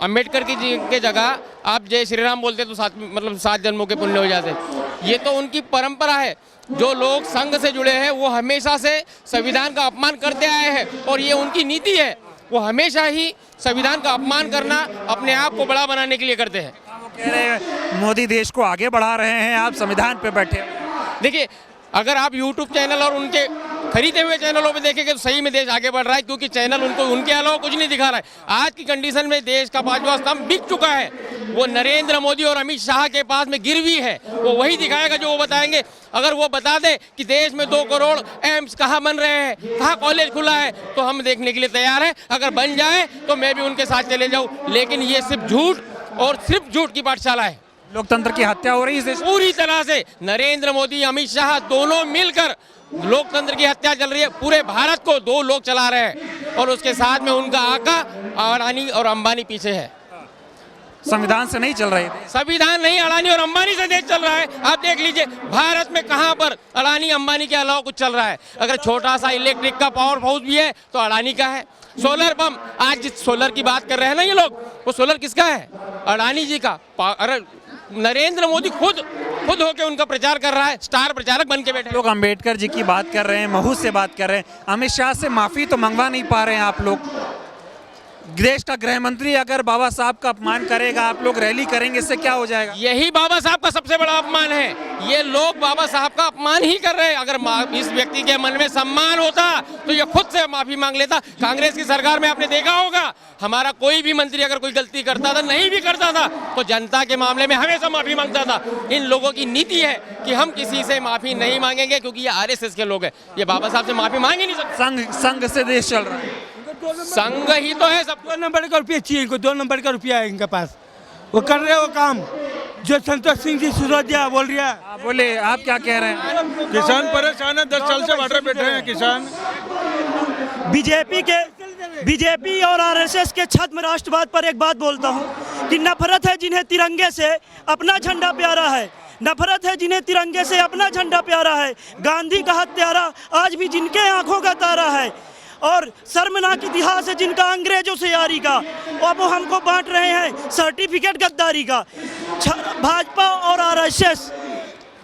अम्बेडकर की जगह आप जय श्री राम बोलते तो 7 जन्मों के पुण्य हो जाते। ये तो उनकी परंपरा है। जो लोग संघ से जुड़े हैं वो हमेशा से संविधान का अपमान करते आए हैं और ये उनकी नीति है। वो हमेशा ही संविधान का अपमान करना अपने आप को बड़ा बनाने के लिए करते हैं। वो कह रहे हैं मोदी देश को आगे बढ़ा रहे हैं, आप संविधान पे बैठे। देखिए, अगर आप YouTube चैनल और उनके खरीदे हुए चैनलों पे देखेंगे तो सही में देश आगे बढ़ रहा है, क्योंकि चैनल उनको उनके अलावा कुछ नहीं दिखा रहा है। आज की कंडीशन में देश का 5वां स्तंभ बिक चुका है। वो नरेंद्र मोदी और अमित शाह के पास में गिरवी है। वो वही दिखाएगा जो वो बताएंगे। अगर वो बता दे कि देश में 2 करोड़ एम्स कहाँ बन रहे हैं, कहाँ कॉलेज खुला है, तो हम देखने के लिए तैयार हैं। अगर बन जाए तो मैं भी उनके साथ चले जाऊँ। लेकिन ये सिर्फ झूठ और सिर्फ झूठ की पाठशाला है। लोकतंत्र की हत्या हो रही है इस देश में। पूरी तरह से नरेंद्र मोदी, अमित शाह दोनों मिलकर लोकतंत्र की हत्या चल रही है। पूरे भारत को 2 लोग चला रहे हैं और उसके साथ में उनका आका अडानी और अंबानी पीछे है। संविधान से नहीं चल रही थी। संविधान नहीं, अडानी और अंबानी से देश चल रहा है। आप देख लीजिए भारत में कहां पर अडानी अंबानी के अलावा कुछ चल रहा है। अगर छोटा सा इलेक्ट्रिक का पावर हाउस भी है तो अडानी का है। सोलर पंप, आज जिस सोलर की बात कर रहे हैं ना ये लोग, वो सोलर किसका है? अडानी जी का। अरे नरेंद्र मोदी खुद होके उनका प्रचार कर रहा है, स्टार प्रचारक बन के बैठे। लोग अंबेडकर जी की बात कर रहे हैं, महू से बात कर रहे हैं, अमित शाह से माफी तो मंगवा नहीं पा रहे हैं आप लोग। देश का गृह मंत्री अगर बाबा साहब का अपमान करेगा, आप लोग रैली करेंगे, इससे क्या हो जाएगा? यही बाबा साहब का सबसे बड़ा अपमान है। ये लोग बाबा साहब का अपमान ही कर रहे हैं। अगर इस व्यक्ति के मन में सम्मान होता तो ये खुद से माफी मांग लेता। कांग्रेस की सरकार में आपने देखा होगा, हमारा कोई भी मंत्री अगर कोई गलती करता था, नहीं भी करता था, तो जनता के मामले में हमेशा माफी मांगता था। इन लोगों की नीति है कि हम किसी से माफी नहीं मांगेंगे, क्योंकि ये आरएसएस के लोग हैं। ये बाबा साहब से माफी मांग ही नहीं सकते। संघ से देश चल रहा है। संघ ही तो है सब। 2 नंबर का रुपया चाहिए इनको, 2 नंबर का रुपया है इनके पास। वो कर रहे हो काम जो संतोष सिंह जी सिसोदिया बोल रही है। बोले आप क्या कह रहे हैं? किसान परेशान है, 10 साल से बाहर बैठे हैं किसान। बीजेपी और आरएसएस के छद्म राष्ट्रवाद पर एक बात बोलता हूँ कि नफरत है जिन्हें तिरंगे से अपना झंडा प्यारा है, नफरत है जिन्हें तिरंगे से अपना झंडा प्यारा है। गांधी का हत्यारा आज भी जिनके आंखों का तारा है, और शर्मनाक इतिहास है जिनका अंग्रेजों से यारी का, और वो हमको बांट रहे हैं सर्टिफिकेट गद्दारी का। भाजपा और आरएसएस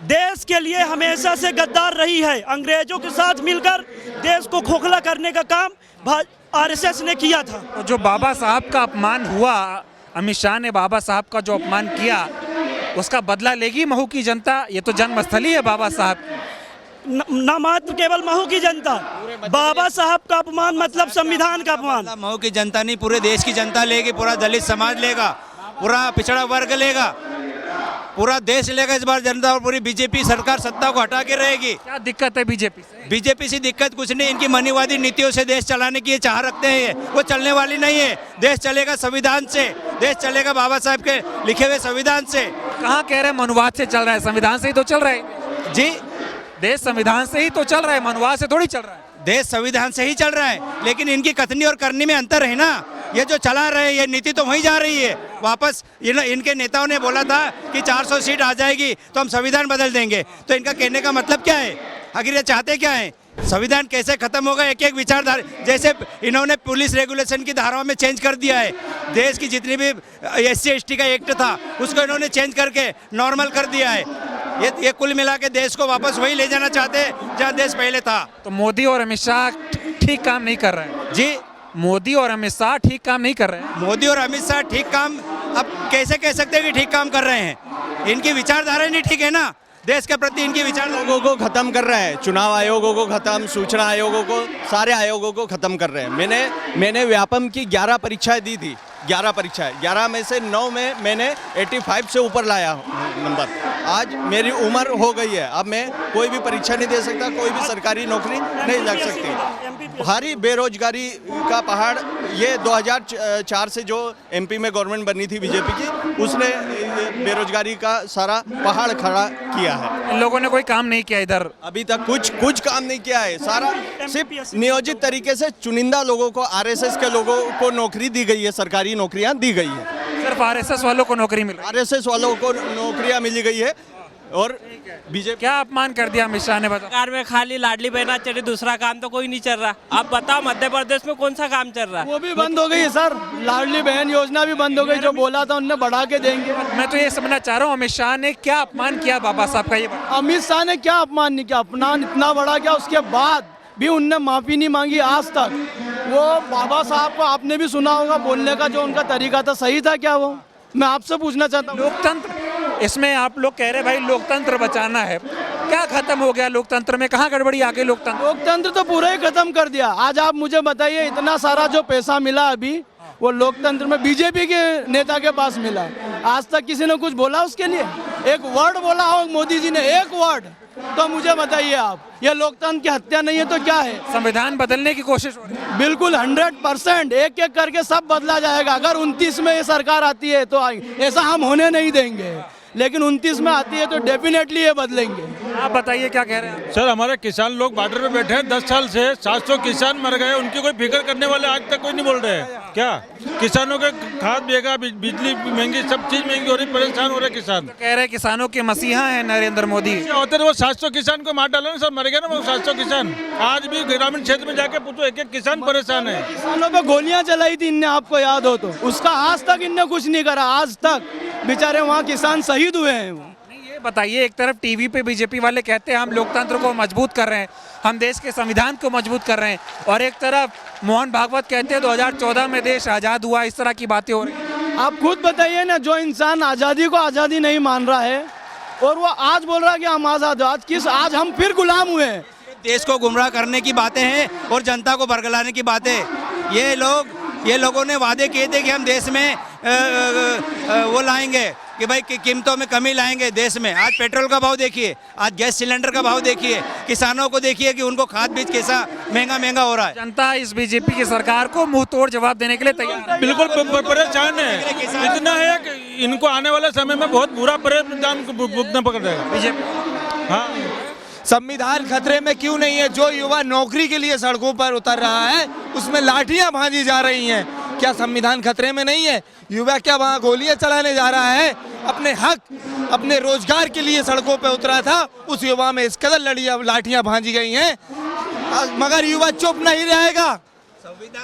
देश के लिए हमेशा से गद्दार रही है। अंग्रेजों के साथ मिलकर देश को खोखला करने का काम आरएसएस ने किया था। तो जो बाबा साहब का अपमान हुआ, अमित शाह ने बाबा साहब का जो अपमान किया, उसका बदला लेगी महू की जनता? ये तो जन्मस्थली है बाबा साहब। न मात्र केवल महू की जनता, बाबा साहब का अपमान मतलब संविधान का अपमान। महू की जनता नहीं, पूरे देश की जनता लेगी, पूरा दलित समाज लेगा, पूरा पिछड़ा वर्ग लेगा, पूरा देश लेगा इस बार जनता। और पूरी बीजेपी सरकार सत्ता को हटा के रहेगी। क्या दिक्कत है बीजेपी से? बीजेपी से दिक्कत कुछ नहीं, इनकी मनीवादी नीतियों से देश चलाने की ये चाह रखते हैं, वो चलने वाली नहीं है। देश चलेगा संविधान से, देश चलेगा बाबा साहब के लिखे हुए संविधान से। कहाँ कह रहे हैं मनुवाद से चल रहा है? संविधान से ही तो चल रहा है जी। देश संविधान से ही तो चल रहा है, मनुवाद से थोड़ी चल रहा है। देश संविधान से ही चल रहा है, लेकिन इनकी कथनी और करनी में अंतर है ना। ये जो चला रहे हैं, ये नीति तो वहीं जा रही है वापस। इनके नेताओं ने बोला था कि 400 सीट आ जाएगी तो हम संविधान बदल देंगे। तो इनका कहने का मतलब क्या है? आखिर ये चाहते क्या है? संविधान कैसे खत्म होगा? एक एक विचारधारा, जैसे इन्होंने पुलिस रेगुलेशन की धाराओं में चेंज कर दिया है। देश की जितनी भी SC ST का एक्ट था उसको इन्होंने चेंज करके नॉर्मल कर दिया है। ये कुल मिला के देश को वापस वही ले जाना चाहते हैं जहाँ देश पहले था। तो मोदी और अमित शाह ठीक काम नहीं कर रहे हैं जी। मोदी और अमित शाह ठीक काम नहीं कर रहे हैं। मोदी और अमित शाह ठीक काम अब कैसे कह सकते हैं कि ठीक काम कर रहे हैं? इनकी विचारधारा नहीं ठीक है ना। देश के प्रति इनकी विचार लोगों को खत्म कर रहा है। चुनाव आयोगों को खत्म, सूचना आयोगों को, सारे आयोगों को खत्म कर रहे हैं। मैंने व्यापम की 11 परीक्षाएं दी थी, 11 परीक्षाएं, 11 में से 9 में मैंने 85 से ऊपर लाया नंबर। आज मेरी उम्र हो गई है, अब मैं कोई भी परीक्षा नहीं दे सकता, कोई भी सरकारी नौकरी नहीं लग सकती। भारी बेरोजगारी का पहाड़, ये 2004 से जो MP में गवर्नमेंट बनी थी बीजेपी की, उसने बेरोजगारी का सारा पहाड़ खड़ा किया है। इन लोगों ने कोई काम नहीं किया इधर अभी तक, कुछ काम नहीं किया है। सारा सिर्फ नियोजित तरीके से चुनिंदा लोगों को, RSS के लोगों को नौकरी दी गई है, सरकारी नौकरियां दी गई है। सिर्फ RSS वालों को नौकरी मिली, RSS वालों को नौकरियां मिली गई है। और बीजेपी क्या अपमान कर दिया अमित शाह ने? बताओ। सरकार में खाली लाडली बहना चली, दूसरा काम तो कोई नहीं चल रहा। आप बताओ मध्य प्रदेश में कौन सा काम चल रहा है? वो भी बंद हो गई है सर, लाडली बहन योजना भी बंद हो गई। जो बोला था उनने बढ़ा के देंगे। मैं तो ये समझना चाह रहा हूँ अमित शाह ने क्या अपमान किया बाबा साहब का? ये अमित शाह ने क्या अपमान नहीं किया, अपमान इतना बड़ा किया, उसके बाद भी उनने माफी नहीं मांगी आज तक। वो बाबा साहब को आपने भी सुना होगा, बोलने का जो उनका तरीका था, सही था क्या? वो मैं आपसे पूछना चाहता हूँ। लोकतंत्र, इसमें आप लोग कह रहे भाई लोकतंत्र बचाना है, क्या खत्म हो गया लोकतंत्र में? कहाँ गड़बड़ी आ गई? लोकतंत्र तो पूरा ही खत्म कर दिया। आज आप मुझे बताइए, इतना सारा जो पैसा मिला अभी, वो लोकतंत्र में बीजेपी के नेता के पास मिला। आज तक किसी ने कुछ बोला उसके लिए? एक वर्ड बोला हो मोदी जी ने, एक वर्ड, तो मुझे बताइए आप, ये लोकतंत्र की हत्या नहीं है तो क्या है? संविधान बदलने की कोशिश हो रही है। बिल्कुल 100%, एक एक करके सब बदला जाएगा। अगर 29 में ये सरकार आती है तो ऐसा हम होने नहीं देंगे, लेकिन 29 में आती है तो डेफिनेटली ये बदलेंगे। आप बताइए क्या कह रहे हैं? सर, हमारे किसान लोग बॉर्डर पे बैठे हैं 10 साल से, 700 किसान मर गए, उनकी कोई फिक्र करने वाले आज तक कोई नहीं बोल रहे हैं। क्या किसानों के खाद महंगा, बिजली महंगी, सब चीज महंगी हो रही, परेशान हो रहे किसान। तो कह रहे हैं किसानों के मसीहा हैं नरेंद्र मोदी। होते तो वो 700 किसान को मार डाला ना सर, मर गए ना वो 700 किसान। आज भी ग्रामीण क्षेत्र में जाके पूछो, एक एक किसान परेशान है। किसानों पे गोलियां चलाई थी इनने, आपको याद हो तो, उसका आज तक इनने कुछ नहीं करा। आज तक बेचारे वहाँ किसान शहीद हुए हैं। ये बताइए, एक तरफ टीवी पे बीजेपी वाले कहते हैं हम लोकतंत्र को मजबूत कर रहे हैं, हम देश के संविधान को मजबूत कर रहे हैं, और एक तरफ मोहन भागवत कहते हैं 2014 में देश आज़ाद हुआ, इस तरह की बातें हो रही हैं। आप खुद बताइए ना, जो इंसान आज़ादी को आज़ादी नहीं मान रहा है और वो आज बोल रहा है कि हम आज़ाद, आज हम फिर गुलाम हुए हैं। देश को गुमराह करने की बातें हैं और जनता को बरगलाने की बातें। ये लोगों ने वादे किए थे कि हम देश में वो लाएंगे कि भाई कीमतों में कमी लाएंगे देश में। आज पेट्रोल का भाव देखिए, आज गैस सिलेंडर का भाव देखिए, किसानों को देखिए कि उनको खाद बीज कैसा महंगा हो रहा है। जनता इस बीजेपी की सरकार को मुंह तोड़ जवाब देने के लिए तैयार है। बिल्कुल परेशान है, इतना है कि इनको आने वाले समय में बहुत बुरा परिणाम भुगतना पड़ेगा बीजेपी। हाँ, संविधान खतरे में क्यों नहीं है? जो युवा नौकरी के लिए सड़कों पर उतर रहा है उसमें लाठियां भांजी जा रही हैं। क्या संविधान खतरे में नहीं है? युवा क्या वहां गोलियां चलाने जा रहा है? अपने हक, अपने रोजगार के लिए सड़कों पर उतरा था, उस युवा में इस कदर लाठियां भांजी गई हैं, मगर युवा चुप नहीं रहेगा।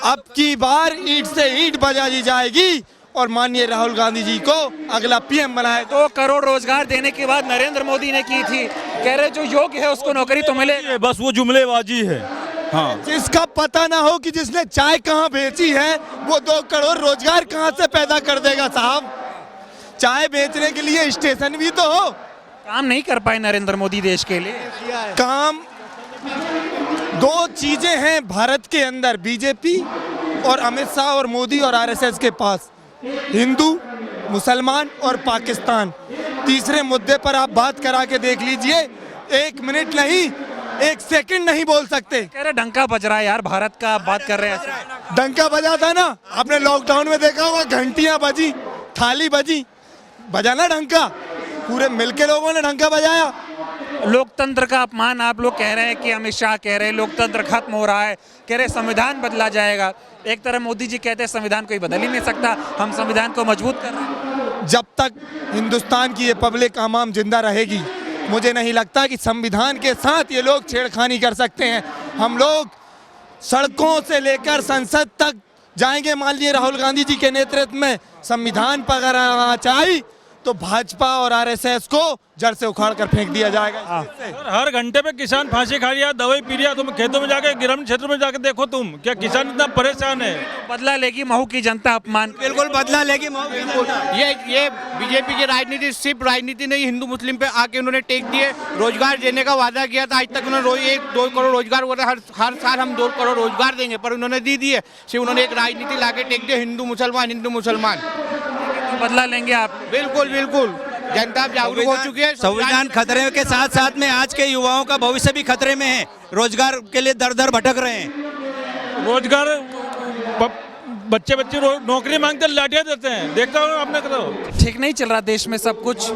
अब की बार ईंट से ईंट बजाई जाएगी और माननीय राहुल गांधी जी को अगला पीएम बनाए। 2 करोड़ रोजगार देने की बात नरेंद्र मोदी ने की थी, कह रहे जो योग्य है उसको नौकरी तो मिले, बस वो जुमलेबाजी है। हाँ, जिसका पता ना हो कि जिसने चाय कहाँ बेची है वो 2 करोड़ रोजगार कहाँ से पैदा कर देगा साहब? चाय बेचने के लिए स्टेशन भी तो हो। काम नहीं कर पाए नरेंद्र मोदी देश के लिए। काम 2 चीजें हैं भारत के अंदर, बीजेपी और अमित शाह और मोदी और आरएसएस के पास, हिंदू, मुसलमान और पाकिस्तान। तीसरे मुद्दे पर आप बात करा के देख लीजिए, 1 मिनट नहीं, 1 सेकंड नहीं बोल सकते। कह रहे डंका बज रहा है यार भारत का, आप बात कर रहे हैं। डंका बजा था ना, आपने लॉकडाउन में देखा होगा, घंटियां बजी, थाली बजी, बजा ना डंका, पूरे मिलके लोगों ने डंका बजाया। लोकतंत्र का अपमान आप लोग कह रहे हैं कि अमित शाह कह रहे हैं लोकतंत्र खत्म हो रहा है, कह रहे संविधान बदला जाएगा। एक तरफ मोदी जी कहते हैं संविधान कोई बदल ही नहीं सकता, हम संविधान को मजबूत कर रहे हैं। जब तक हिंदुस्तान की ये पब्लिक आवाम जिंदा रहेगी, मुझे नहीं लगता कि संविधान के साथ ये लोग छेड़खानी कर सकते हैं। हम लोग सड़कों से लेकर संसद तक जाएंगे। माननीय राहुल गांधी जी के नेतृत्व में संविधान पर अगर आना चाहिए तो भाजपा और आरएसएस को जड़ से उखाड़ कर फेंक दिया जाएगा। हर घंटे पे किसान फांसी खा रहा, दवाई पी रहा। तुम खेतों में जाके, ग्रामीण क्षेत्र में जाके देखो, तुम क्या किसान इतना परेशान है। बदला लेगी महू की जनता अपमान, बिल्कुल बदला लेगी महू की जनता। ये बीजेपी की राजनीति सिर्फ राजनीति नहीं, हिंदू मुस्लिम पे आके उन्होंने टेक दिए। रोजगार देने का वादा किया था, आज तक उन्होंने 2 करोड़ रोजगार बोला, हर साल हम 2 करोड़ रोजगार देंगे, पर उन्होंने दे दिए। सिर्फ उन्होंने एक राजनीति लाके टेक दिया, हिंदू मुसलमान। बदला लेंगे आप? बिल्कुल बिल्कुल, जनता जागरूक हो चुकी है। संविधान खतरे के साथ साथ में आज के युवाओं का भविष्य भी खतरे में है, रोजगार के लिए दर दर भटक रहे हैं। रोजगार बच्चे नौकरी मांगते लाठियां देते हैं, देखता हूँ आपने करो। ठीक नहीं चल रहा देश में सब कुछ।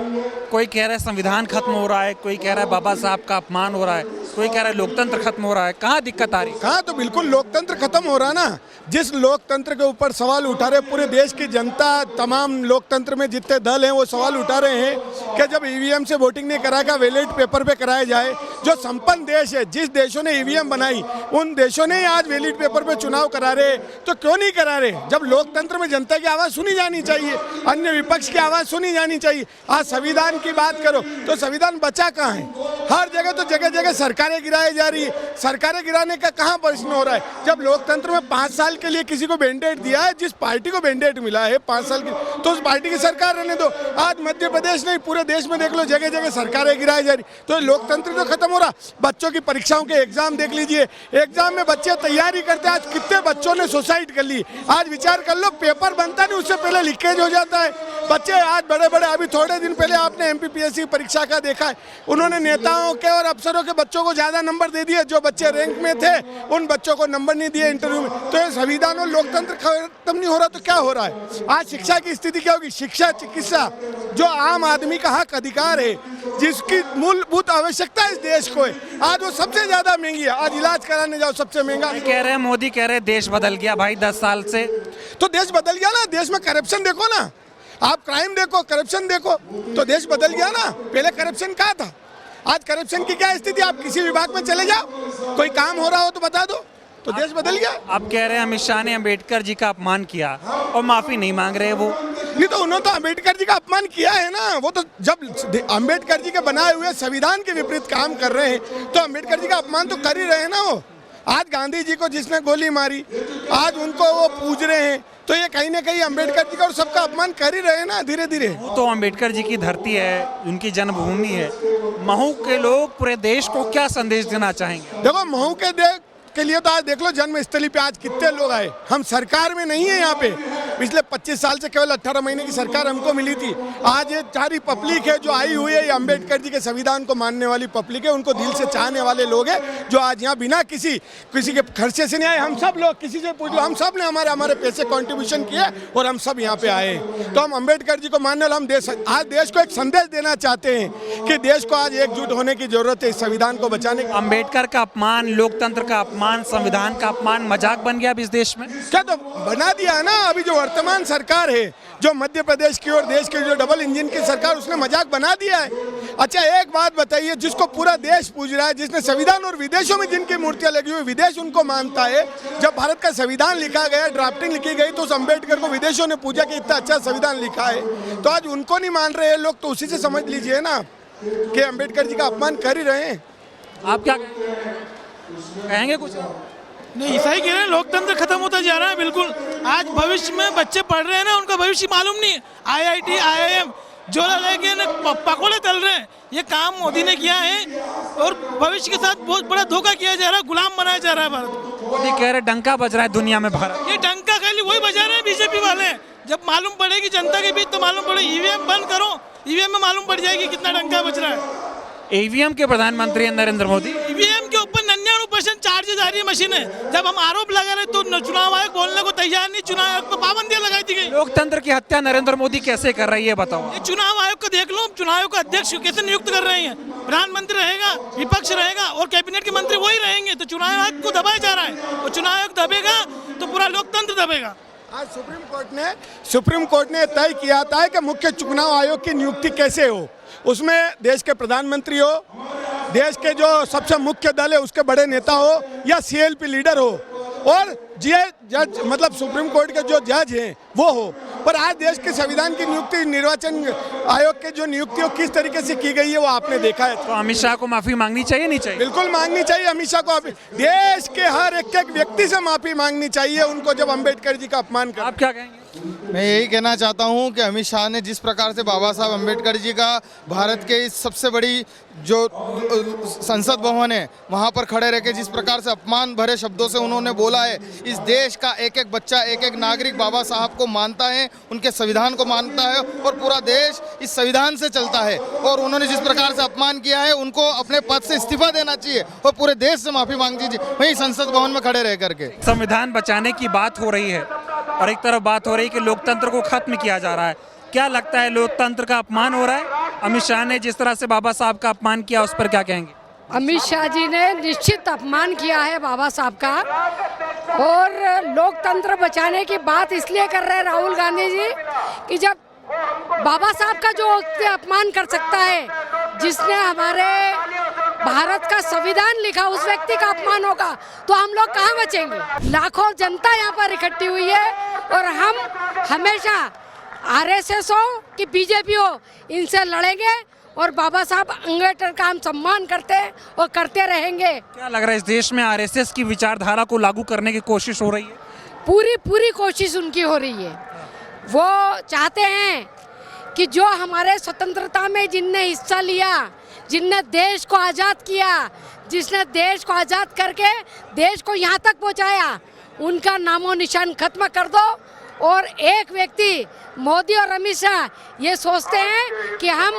कोई कह रहा है संविधान खत्म हो रहा है, कोई कह रहा है बाबा साहब का अपमान हो रहा है, कोई कह रहा है लोकतंत्र खत्म हो रहा है। कहाँ दिक्कत आ रही है? कहाँ, तो बिल्कुल लोकतंत्र खत्म हो रहा है ना। जिस लोकतंत्र के ऊपर सवाल उठा रहे पूरे देश की जनता, तमाम लोकतंत्र में जितने दल हैं वो सवाल उठा रहे हैं कि जब ईवीएम से वोटिंग नहीं कराएगा, बैलेट पेपर पे कराया जाए। जो संपन्न देश है, जिस देशों ने ईवीएम बनाई, उन देशों ने आज बैलेट पेपर पे चुनाव करा रहे, तो क्यों नहीं करा रहे? जब लोकतंत्र में जनता की आवाज़ सुनी जानी चाहिए, अन्य विपक्ष की आवाज़ सुनी जानी चाहिए। आज संविधान की बात करो तो संविधान बचा कहाँ है? हर जगह तो जगह जगह सरकार सरकारें गिराई जा रही है। सरकारें गिराने का कहाँ प्रश्न हो रहा है? जब लोकतंत्र में 5 साल के लिए किसी को मैंडेट दिया है, जिस पार्टी को मैंडेट मिला है 5 साल की, तो उस पार्टी की सरकार रहने दो। आज मध्य प्रदेश नहीं, पूरे देश में देख लो, जगह जगह सरकारें गिराई जा रही, तो लोकतंत्र तो खत्म हो रहा। बच्चों की परीक्षाओं के एग्जाम देख लीजिए, एग्जाम में बच्चे तैयारी करते हैं, आज कितने बच्चों ने सुसाइड कर ली। आज विचार कर लो, पेपर बनता नहीं, उससे पहले लीकेज हो जाता है। बच्चे आज बड़े बड़े, अभी थोड़े दिन पहले आपने MPPSC परीक्षा का देखा है, उन्होंने नेताओं के और अफसरों के बच्चों को ज्यादा नंबर दे दिए, जो बच्चे रैंक में थे उन बच्चों को नंबर नहीं दिए इंटरव्यू में। तो ये संविधान और लोकतंत्र खत्म नहीं हो रहा तो क्या हो रहा है? आज शिक्षा की स्थिति क्या होगी? शिक्षा, चिकित्सा, जो आम आदमी का हक अधिकार है, जिसकी मूलभूत आवश्यकता है इस देश को है, आज वो सबसे ज्यादा महंगी है। आज इलाज कराने जाओ सबसे महंगा। कह रहे हैं, मोदी कह रहे हैं देश बदल गया भाई 10 साल से। तो देश बदल गया ना, देश में करप्शन देखो ना, आप क्राइम देखो, करप्शन देखो, तो देश बदल गया ना। पहले करप्शन कहाँ था, आज करप्शन की क्या स्थिति? आप किसी विभाग में चले जाओ, कोई काम हो रहा हो तो बता दो, तो देश बदल गया। आप कह रहे हैं अमित शाह ने अम्बेडकर जी का अपमान किया और माफी नहीं मांग रहे वो। नहीं, तो उन्होंने तो अम्बेडकर जी का अपमान किया है ना। वो तो जब अम्बेडकर जी के बनाए हुए संविधान के विपरीत काम कर रहे हैं, तो अम्बेडकर जी का अपमान तो कर ही रहे हैं ना वो। आज गांधी जी को जिसने गोली मारी, आज उनको वो पूज रहे हैं, तो ये कहीं ना कहीं अम्बेडकर जी का और सबका अपमान कर ही रहे हैं ना धीरे धीरे। तो अम्बेडकर जी की धरती है, उनकी जन्मभूमि है। महू के लोग पूरे देश को क्या संदेश देना चाहेंगे? देखो, महू के लिए तो आज देख लो जन्मस्थली पे आज कितने लोग आए। हम सरकार में नहीं है यहाँ पे, पिछले 25 साल से केवल 18 महीने की सरकार हमको मिली थी। आज ये सारी पब्लिक है जो आई हुई है, ये अम्बेडकर जी के संविधान को मानने वाली पब्लिक है, उनको दिल से चाहने वाले लोग हैं, जो आज यहाँ बिना किसी के खर्चे से नहीं आए। हम सब लोग, किसी से पूछ लो, हम सब ने हमारे पैसे कॉन्ट्रीब्यूशन किए और हम सब यहाँ पे आए। तो हम अम्बेडकर जी को मानने वाले, हम आज देश को एक संदेश देना चाहते हैं कि देश को आज एकजुट होने की जरूरत है इस संविधान को बचाने की। अम्बेडकर का अपमान, लोकतंत्र का अपमान, संविधान का अपमान मजाक बन गया अब इस देश में। क्या तो बना दिया है ना। अभी जो वर्तमान सरकार है, जो मध्य प्रदेश की और देश की जो डबल इंजन की सरकार, उसने मजाक बना दिया है। अच्छा, एक बात बताइए, जिसको पूरा देश पूज रहा है, जिसने संविधान और विदेशों में जिनकी मूर्तियां लगी हुई, विदेश उनको मानता है। जब भारत का संविधान लिखा गया, ड्राफ्टिंग लिखी गई, तो उस अम्बेडकर को विदेशों ने पूजा कि इतना अच्छा संविधान लिखा है। तो आज उनको नहीं मान रहे लोग, तो उसी से समझ लीजिए ना कि अम्बेडकर जी का अपमान कर ही रहे हैं। आप क्या कहेंगे? कुछ नहीं, सही कह रहे हैं, लोकतंत्र खत्म होता जा रहा है बिल्कुल। आज भविष्य में बच्चे पढ़ रहे हैं ना, उनका भविष्य मालूम नहीं है। IIT, IIM जो लगे ना पकोड़े तल रहे हैं, ये काम मोदी ने किया है और भविष्य के साथ बहुत बड़ा धोखा किया जा रहा है, गुलाम बनाया जा रहा है भारत को। मोदी कह रहे डंका बज रहा है दुनिया में भारत। ये डंका खाली वही बजा रहे हैं बीजेपी वाले। जब मालूम पड़ेगी जनता के बीच तो मालूम पड़े। EVM बंद करो, EVM में मालूम पड़ जाएगी कितना डंका बज रहा है। EVM के प्रधानमंत्री नरेंद्र मोदी। EVM के ऊपर 99% चार्जेस आ रही है मशीन है। जब हम आरोप लगा रहे तो चुनाव आयोग बोलने को तैयार नहीं, चुनाव आयोग पर पाबंदियां लगाई दी गई। लोकतंत्र की हत्या नरेंद्र मोदी कैसे कर रही है बताओ? ये चुनाव आयोग को देख लो, चुनाव आयोग का अध्यक्ष कैसे नियुक्त कर रहे हैं। प्रधानमंत्री रहेगा, विपक्ष रहेगा और कैबिनेट के मंत्री वही रहेंगे। तो चुनाव आयोग को दबाया जा रहा है, और चुनाव आयोग दबेगा तो पूरा लोकतंत्र दबेगा। आज सुप्रीम कोर्ट ने तय किया था कि मुख्य चुनाव आयोग की नियुक्ति कैसे हो। उसमें देश के प्रधानमंत्री हो, देश के जो सबसे मुख्य दल है उसके बड़े नेता हो, या CLP लीडर हो, और जज मतलब सुप्रीम कोर्ट के जो जज हैं वो हो। पर आज देश के संविधान की नियुक्ति, निर्वाचन आयोग के जो नियुक्ति हो किस तरीके से की गई है वो आपने देखा है। तो अमित शाह को माफी मांगनी चाहिए, नहीं चाहिए? बिल्कुल मांगनी चाहिए अमित शाह को। देश के हर एक व्यक्ति से माफी मांगनी चाहिए उनको, जब अम्बेडकर जी का अपमान कर। आप क्या कहेंगे? मैं यही कहना चाहता हूं कि अमित शाह ने जिस प्रकार से बाबा साहब अम्बेडकर जी का भारत के इस सबसे बड़ी जो संसद भवन है वहां पर खड़े रह के जिस प्रकार से अपमान भरे शब्दों से उन्होंने बोला है, इस देश का एक एक बच्चा, एक एक नागरिक बाबा साहब को मानता है, उनके संविधान को मानता है और पूरा देश इस संविधान से चलता है। और उन्होंने जिस प्रकार से अपमान किया है, उनको अपने पद से इस्तीफा देना चाहिए और पूरे देश से माफी मांगनी चाहिए, वहीं संसद भवन में खड़े रह करके। संविधान बचाने की बात हो रही है और एक तरफ बात हो रही है कि लोकतंत्र को खत्म किया जा रहा है। क्या लगता है, लोकतंत्र का अपमान हो रहा है? अमित शाह ने जिस तरह से बाबा साहब का अपमान किया उस पर क्या कहेंगे? अमित शाह जी ने निश्चित अपमान किया है बाबा साहब का, और लोकतंत्र बचाने की बात इसलिए कर रहे हैं राहुल गांधी जी कि जब बाबा साहब का जो अपमान कर सकता है, जिसने हमारे भारत का संविधान लिखा, उस व्यक्ति का अपमान होगा तो हम लोग कहाँ बचेंगे? लाखों जनता यहाँ पर इकट्ठी हुई है और हम हमेशा RSS हो कि BJP हो, इनसे लड़ेंगे और बाबा साहब अम्बेडकर का हम सम्मान करते हैं और करते रहेंगे। क्या लग रहा है इस देश में आरएसएस की विचारधारा को लागू करने की कोशिश हो रही है? पूरी कोशिश उनकी हो रही है। वो चाहते हैं कि जो हमारे स्वतंत्रता में जिनने हिस्सा लिया, जिनने देश को आज़ाद किया, जिसने देश को आज़ाद करके देश को यहाँ तक पहुँचाया, उनका नामो निशान खत्म कर दो। और एक व्यक्ति मोदी और अमित शाह ये सोचते हैं कि हम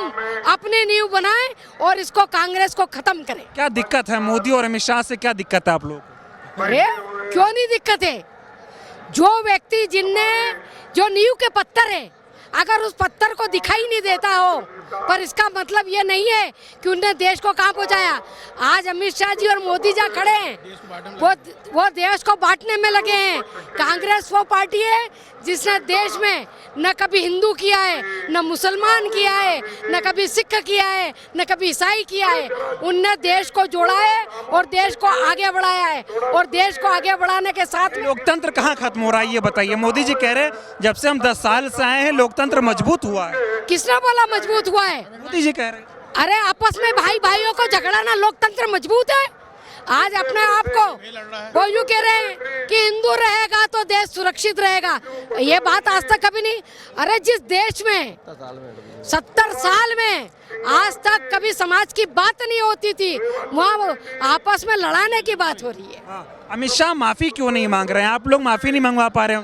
अपनी नींव बनाएं और इसको कांग्रेस को खत्म करें। क्या दिक्कत है मोदी और अमित शाह से? क्या दिक्कत है आप लोगों को? अरे क्यों नहीं दिक्कत है? जो व्यक्ति जिनने जो नींव के पत्थर है, अगर उस पत्थर को दिखाई नहीं देता हो, पर इसका मतलब ये नहीं है कि उनने देश को कहाँ पहुँचाया। आज अमित शाह जी और मोदी जी खड़े हैं, वो देश को बांटने में लगे हैं। कांग्रेस वो पार्टी है जिसने देश में न कभी हिंदू किया है, न मुसलमान किया है, न कभी सिख किया है, न कभी ईसाई किया है। उनने देश को जोड़ा है और देश को आगे बढ़ाया है, और देश को आगे बढ़ाने के साथ लोकतंत्र कहाँ खत्म हो रहा है ये बताइए। मोदी जी कह रहे जब से हम 10 साल से आए हैं लोकतंत्र मजबूत हुआ है। किसने बोला मजबूत हुआ है? मोदी जी कह रहे। अरे आपस में भाई भाइयों को झगड़ाना लोकतंत्र मजबूत है? आज अपने आप को वो यूँ कह रहे हैं कि हिंदू रहेगा तो देश सुरक्षित रहेगा। ये बात आज तक कभी नहीं। अरे जिस देश में 70 साल में आज तक कभी समाज की बात नहीं होती थी, वहाँ आपस में लड़ाने की बात हो रही है। अमित शाह माफी क्यों नहीं मांग रहे हैं? आप लोग माफी नहीं मंगवा पा रहे हैं?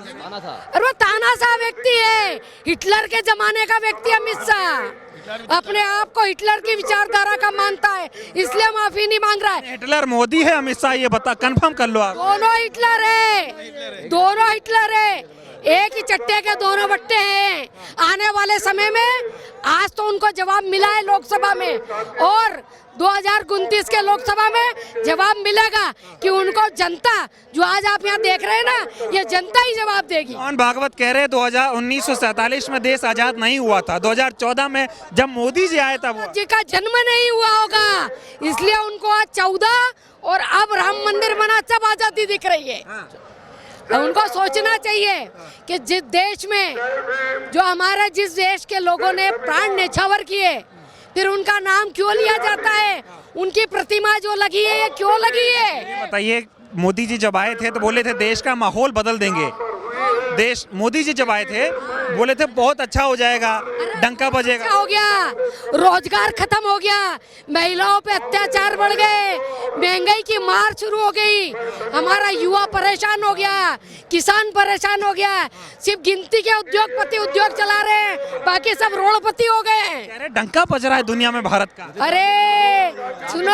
अरे वो तानाशाह व्यक्ति है, हिटलर के जमाने का व्यक्ति अमित शाह। अपने आप को हिटलर की विचारधारा का मानता है, इसलिए माफी नहीं मांग रहा है। हिटलर मोदी है अमित शाह, ये बता कंफर्म कर लो आप। दोनों हिटलर है, दोनों हिटलर है, एक ही चट्टे के दोनों बट्टे हैं। आने वाले समय में आज तो उनको जवाब मिला है लोकसभा में, और 2029 के लोकसभा में जवाब मिलेगा कि उनको जनता, जो आज आप यहाँ देख रहे हैं ना, ये जनता ही जवाब देगी। मोहन भागवत कह रहे 1947 में देश आजाद नहीं हुआ था, 2014 में जब मोदी जी आए तब जी का जन्म नहीं हुआ होगा, इसलिए उनको आज 14 और अब राम मंदिर बना, सब आजादी दिख रही है। उनको सोचना चाहिए कि जिस देश में जिस देश के लोगों ने प्राण न्यौछावर किए, फिर उनका नाम क्यों लिया जाता है? उनकी प्रतिमा जो लगी है ये क्यों लगी है? बताइए, मोदी जी जब आए थे तो बोले थे देश का माहौल बदल देंगे। मोदी जी जब आए थे बोले थे बहुत अच्छा हो जाएगा, डंका बजेगा। हो गया, रोजगार खत्म हो गया, महिलाओं पे अत्याचार बढ़ गए, महंगाई की मार शुरू हो गई, हमारा युवा परेशान हो गया, किसान परेशान हो गया। सिर्फ गिनती के उद्योगपति उद्योग चला रहे हैं, बाकी सब रोड़पति हो गए हैं। अरे डंका बज रहा है दुनिया में भारत का। अरे सुन लो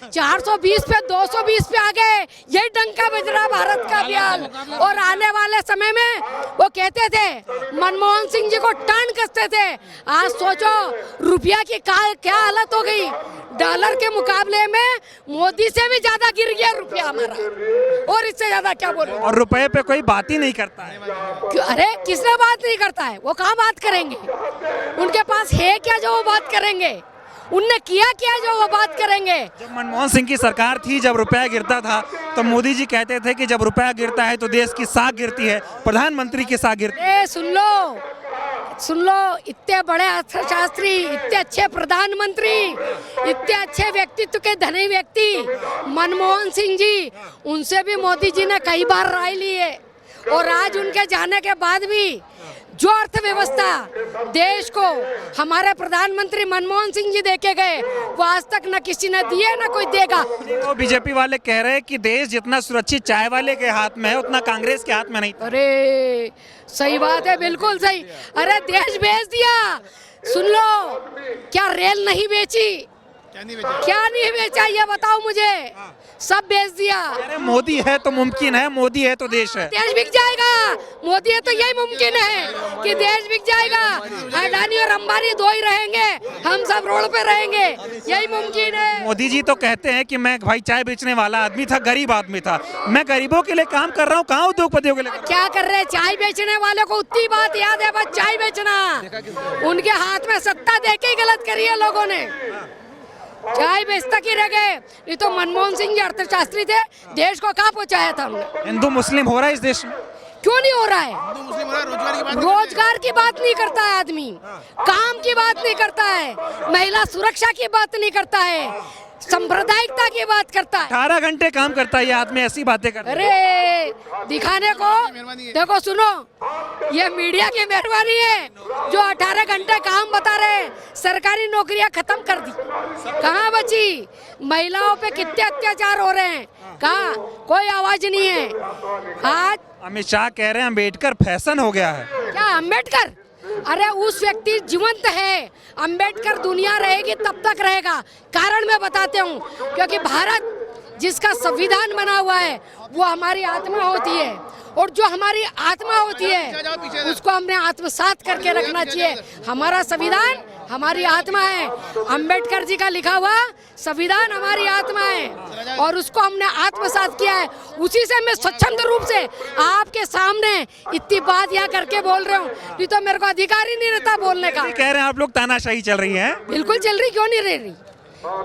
420 पे 220 पे आ गए, यही डंका बज रहा भारत का बयान। और आने वाले समय में वो कहते थे, मनमोहन सिंह जी को टांग कसते थे। आज सोचो रुपया की क्या हालत हो गई, डॉलर के मुकाबले में मोदी से भी ज्यादा गिर गया रुपया हमारा, और इससे ज्यादा क्या बोलूं। और रुपए पे कोई बात ही नहीं करता है। अरे किसने बात नहीं करता है? वो कहाँ बात करेंगे? उनके पास है क्या जो वो बात करेंगे? उनने किया क्या जो वो बात करेंगे? जब मनमोहन सिंह की सरकार थी, जब रुपया गिरता था तो मोदी जी कहते थे कि जब रुपया गिरता है तो देश की साख गिरती है, प्रधानमंत्री की साख गिरती है। सुन लो, इतने बड़े अर्थशास्त्री, इतने अच्छे प्रधानमंत्री, इतने अच्छे व्यक्तित्व के धनी व्यक्ति मनमोहन सिंह जी, उनसे भी मोदी जी ने कई बार राय ली है। और आज उनके जाने के बाद भी जो अर्थव्यवस्था देश को हमारे प्रधानमंत्री मनमोहन सिंह जी देके गए, वो आज तक न किसी ने दिए न कोई देगा। तो बीजेपी वाले कह रहे हैं कि देश जितना सुरक्षित चाय वाले के हाथ में है उतना कांग्रेस के हाथ में नहीं। अरे सही बात है, बिल्कुल सही। अरे देश बेच दिया। सुन लो, क्या रेल नहीं बेची? क्या नहीं बेचा ये बताओ मुझे? सब बेच दिया। अरे मोदी है तो मुमकिन है, मोदी है तो देश है। देश बिक जाएगा, मोदी है तो यही मुमकिन है कि देश बिक जाएगा। अडानी और अंबानी दो ही रहेंगे, हम सब रोड पे रहेंगे, यही मुमकिन है। मोदी जी तो कहते हैं कि मैं भाई चाय बेचने वाला आदमी था, गरीब आदमी था, मैं गरीबों के लिए काम कर रहा हूँ, कहाँ उद्योगपतियों के लिए? क्या कर रहे हैं? चाय बेचने वाले को उतनी बात याद है, बस चाय बेचना। उनके हाथ में सत्ता देके ही गलत करी है लोगों ने, चाय बेचता की रह गए। नहीं तो मनमोहन सिंह जी अर्थशास्त्री थे, देश को कहाँ पहुँचाया था हमने? हिंदू मुस्लिम हो रहा है इस देश में? क्यों नहीं हो रहा है? रोजगार की बात नहीं करता है आदमी, काम की बात नहीं करता है, महिला सुरक्षा की बात नहीं करता है, सांप्रदायिकता की बात करता है। 18 घंटे काम करता है ये आदमी, ऐसी बातें करता है। अरे दिखाने को देखो, सुनो, ये मीडिया की मेहरबानी है जो 18 घंटे काम बता रहे। सरकारी नौकरियां खत्म कर दी, कहाँ बची? महिलाओं पे कितने अत्याचार हो रहे हैं, कहाँ? कोई आवाज नहीं है। आज अमित शाह कह रहे हैं अम्बेडकर फैशन हो गया है। क्या अम्बेडकर? अरे उस व्यक्ति जीवंत है, अंबेडकर दुनिया रहेगी तब तक रहेगा। कारण मैं बताते हूँ, क्योंकि भारत जिसका संविधान बना हुआ है वो हमारी आत्मा होती है, और जो हमारी आत्मा होती है उसको हमने आत्मसात करके रखना चाहिए। हमारा संविधान हमारी आत्मा है, अंबेडकर जी का लिखा हुआ संविधान हमारी आत्मा है, और उसको हमने आत्मसात किया है। उसी से मैं स्वच्छंद रूप से आपके सामने इतनी बात यहाँ करके बोल रहा हूँ, नहीं तो मेरे को अधिकार ही नहीं रहता बोलने का। कह रहे हैं आप लोग तानाशाही चल रही है। बिल्कुल चल रही, क्यों नहीं रह रही?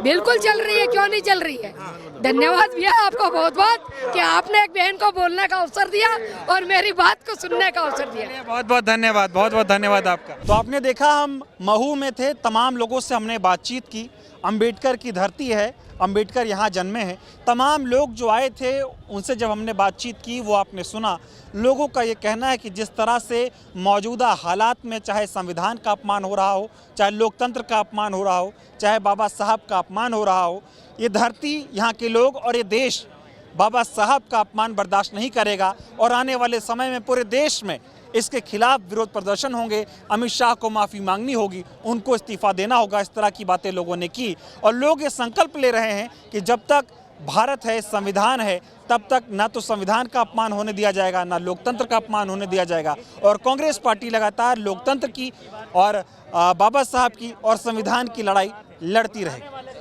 बिल्कुल चल रही है, क्यों नहीं चल रही है? धन्यवाद भैया आपको बहुत बहुत कि आपने एक बहन को बोलने का अवसर दिया और मेरी बात को सुनने का अवसर दिया। बहुत बहुत धन्यवाद, बहुत बहुत धन्यवाद आपका। तो आपने देखा, हम महू में थे, तमाम लोगों से हमने बातचीत की। अंबेडकर की धरती है, अंबेडकर यहाँ जन्मे हैं। तमाम लोग जो आए थे उनसे जब हमने बातचीत की वो आपने सुना। लोगों का ये कहना है कि जिस तरह से मौजूदा हालात में चाहे संविधान का अपमान हो रहा हो, चाहे लोकतंत्र का अपमान हो रहा हो, चाहे बाबा साहब का अपमान हो रहा हो, ये धरती, यहाँ के लोग और ये देश बाबा साहब का अपमान बर्दाश्त नहीं करेगा। और आने वाले समय में पूरे देश में इसके खिलाफ विरोध प्रदर्शन होंगे। अमित शाह को माफ़ी मांगनी होगी, उनको इस्तीफा देना होगा। इस तरह की बातें लोगों ने की और लोग ये संकल्प ले रहे हैं कि जब तक भारत है, संविधान है, तब तक ना तो संविधान का अपमान होने दिया जाएगा, ना लोकतंत्र का अपमान होने दिया जाएगा। और कांग्रेस पार्टी लगातार लोकतंत्र की और बाबा साहब की और संविधान की लड़ाई लड़ती रहेगी।